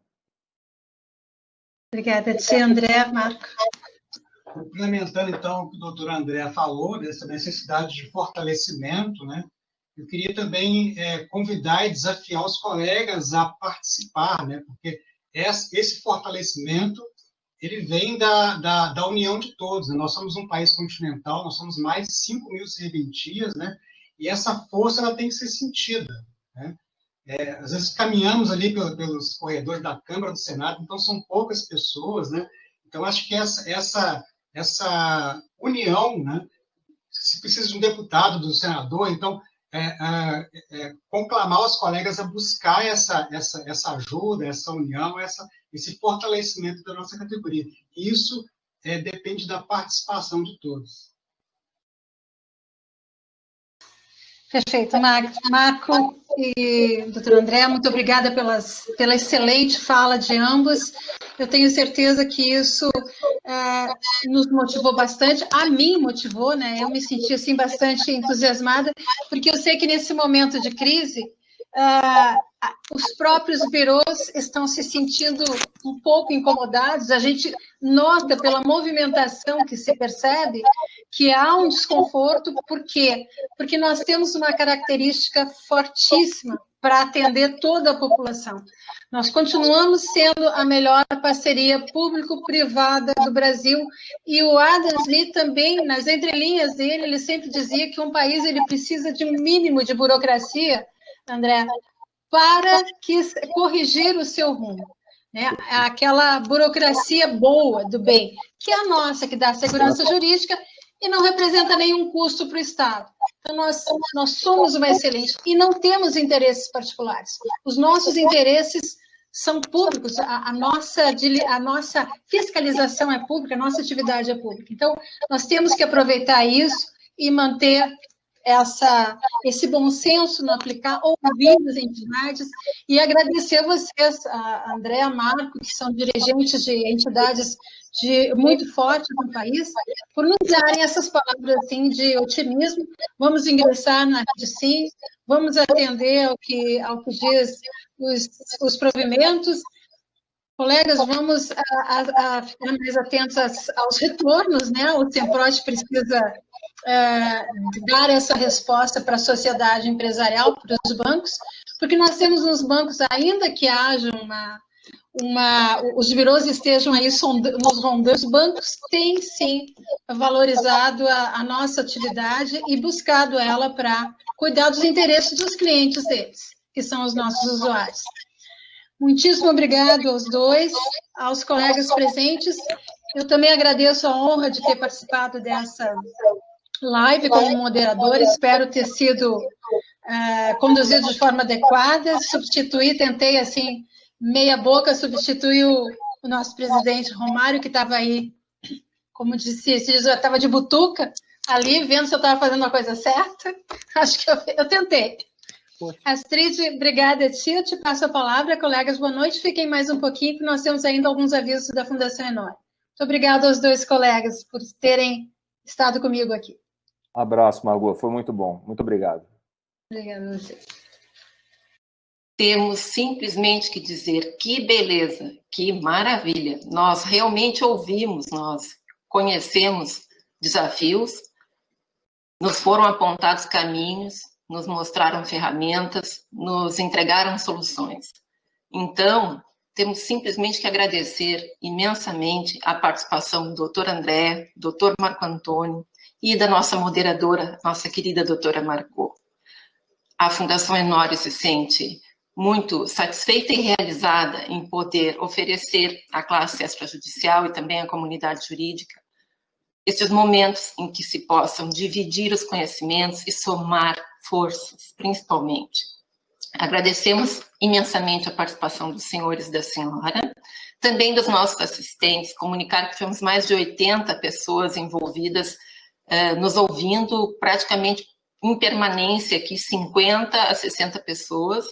Obrigada, tia André. Marco. Complementando, então, o que o doutor André falou, dessa necessidade de fortalecimento, né? Eu queria também convidar e desafiar os colegas a participar, né? Porque esse fortalecimento ele vem da união de todos. Né? Nós somos um país continental, nós somos mais de 5.000 serventias, né? E essa força ela tem que ser sentida. Né? Às vezes caminhamos ali pelos corredores da Câmara, do Senado, então são poucas pessoas, né? Então acho que essa união, né? Se precisa de um deputado, do senador, então conclamar os colegas a buscar essa ajuda, essa união, esse fortalecimento da nossa categoria. Isso depende da participação de todos. Perfeito, Marco e doutor André, muito obrigada pela excelente fala de ambos. Eu tenho certeza que isso nos motivou bastante, a mim motivou, né? Eu me senti assim bastante entusiasmada, porque eu sei que nesse momento de crise os próprios birôs estão se sentindo um pouco incomodados. A gente nota pela movimentação que se percebe que há um desconforto. Por quê? Porque nós temos uma característica fortíssima para atender toda a população. Nós continuamos sendo a melhor parceria público-privada do Brasil, e o Adam Smith também, nas entrelinhas dele, ele sempre dizia que um país ele precisa de um mínimo de burocracia, André, para corrigir o seu rumo, né? Aquela burocracia boa, do bem, que é a nossa, que dá segurança jurídica e não representa nenhum custo para o Estado. Então, nós somos uma excelente, e não temos interesses particulares. Os nossos interesses são públicos, a nossa fiscalização é pública, a nossa atividade é pública. Então, nós temos que aproveitar isso e manter esse bom senso no aplicar, ouvir as entidades, e agradecer a vocês, a André, a Marco, que são dirigentes de entidades muito fortes no país, por nos darem essas palavras assim, de otimismo. Vamos ingressar na Rede Sim, vamos atender ao que diz os provimentos. Colegas, vamos ficar mais atentos aos retornos, né? O Semprot precisa dar essa resposta para a sociedade empresarial, para os bancos, porque nós temos nos bancos, ainda que haja os birôs estejam aí nos rondando, os bancos têm, sim, valorizado a nossa atividade e buscado ela para cuidar dos interesses dos clientes deles, que são os nossos usuários. Muitíssimo obrigado aos dois, aos colegas presentes. Eu também agradeço a honra de ter participado dessa live como moderadora. Espero ter sido conduzido de forma adequada. Tentei, assim, meia boca, substituir o nosso presidente Romário, que estava aí, como disse, estava de butuca ali, vendo se eu estava fazendo a coisa certa. Acho que eu tentei. Astrid, obrigada a ti. Eu te passo a palavra. Colegas, boa noite. Fiquem mais um pouquinho, que nós temos ainda alguns avisos da Fundação Enório. Muito obrigada aos dois colegas por terem estado comigo aqui. Abraço, Margot. Foi muito bom. Muito obrigado. Obrigada a você. Temos simplesmente que dizer que beleza, que maravilha. Nós realmente ouvimos, nós conhecemos desafios, nos foram apontados caminhos, nos mostraram ferramentas, nos entregaram soluções. Então, temos simplesmente que agradecer imensamente a participação do Dr. André, Dr. Marco Antônio e da nossa moderadora, nossa querida doutora Margot. A Fundação Enório se sente muito satisfeita e realizada em poder oferecer à classe extrajudicial e também à comunidade jurídica estes momentos em que se possam dividir os conhecimentos e somar forças, principalmente. Agradecemos imensamente a participação dos senhores e da senhora, também dos nossos assistentes, comunicar que tivemos mais de 80 pessoas envolvidas, nos ouvindo praticamente em permanência aqui, 50 a 60 pessoas.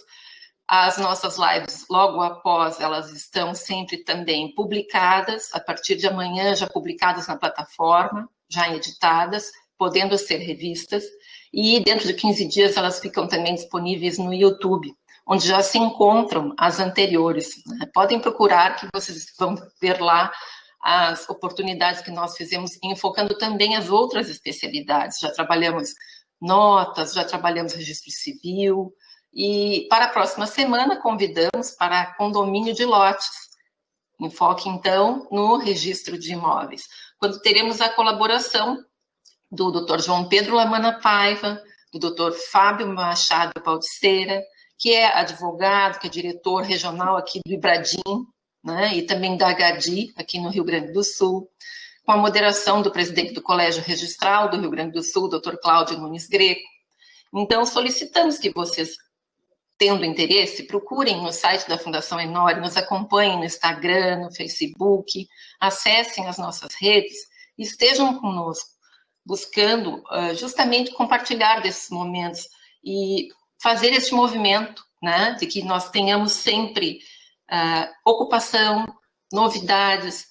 As nossas lives, logo após, elas estão sempre também publicadas, a partir de amanhã já publicadas na plataforma, já editadas, podendo ser revistas, e dentro de 15 dias elas ficam também disponíveis no YouTube, onde já se encontram as anteriores, né? Podem procurar, que vocês vão ver lá as oportunidades que nós fizemos, enfocando também as outras especialidades. Já trabalhamos notas, já trabalhamos registro civil, e para a próxima semana convidamos para condomínio de lotes. Enfoque, então, no registro de imóveis, quando teremos a colaboração do Dr. João Pedro Lamana Paiva, do Dr. Fábio Machado Baldiceira, que é advogado, que é diretor regional aqui do Ibradim, né, e também da HDI, aqui no Rio Grande do Sul, com a moderação do presidente do Colégio Registral do Rio Grande do Sul, Dr. Cláudio Nunes Greco. Então, solicitamos que vocês, tendo interesse, procurem no site da Fundação Enório, nos acompanhem no Instagram, no Facebook, acessem as nossas redes e estejam conosco, buscando justamente compartilhar desses momentos e fazer este movimento, né, de que nós tenhamos sempre ocupação, novidades,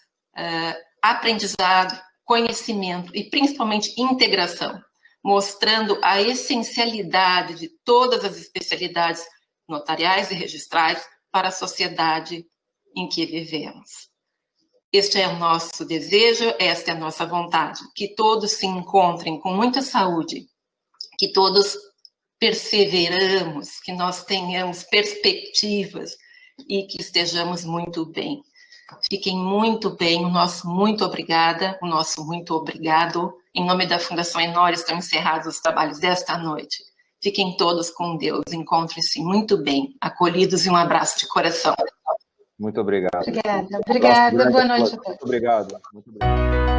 aprendizado, conhecimento e principalmente integração, mostrando a essencialidade de todas as especialidades notariais e registrais para a sociedade em que vivemos. Este é o nosso desejo, esta é a nossa vontade, que todos se encontrem com muita saúde, que todos perseveramos, que nós tenhamos perspectivas e que estejamos muito bem. Fiquem muito bem, o nosso muito obrigada, o nosso muito obrigado. Em nome da Fundação Enor, estão encerrados os trabalhos desta noite. Fiquem todos com Deus, encontrem-se muito bem, acolhidos e um abraço de coração. Muito obrigado. Obrigada. Boa noite a todos. Muito obrigado.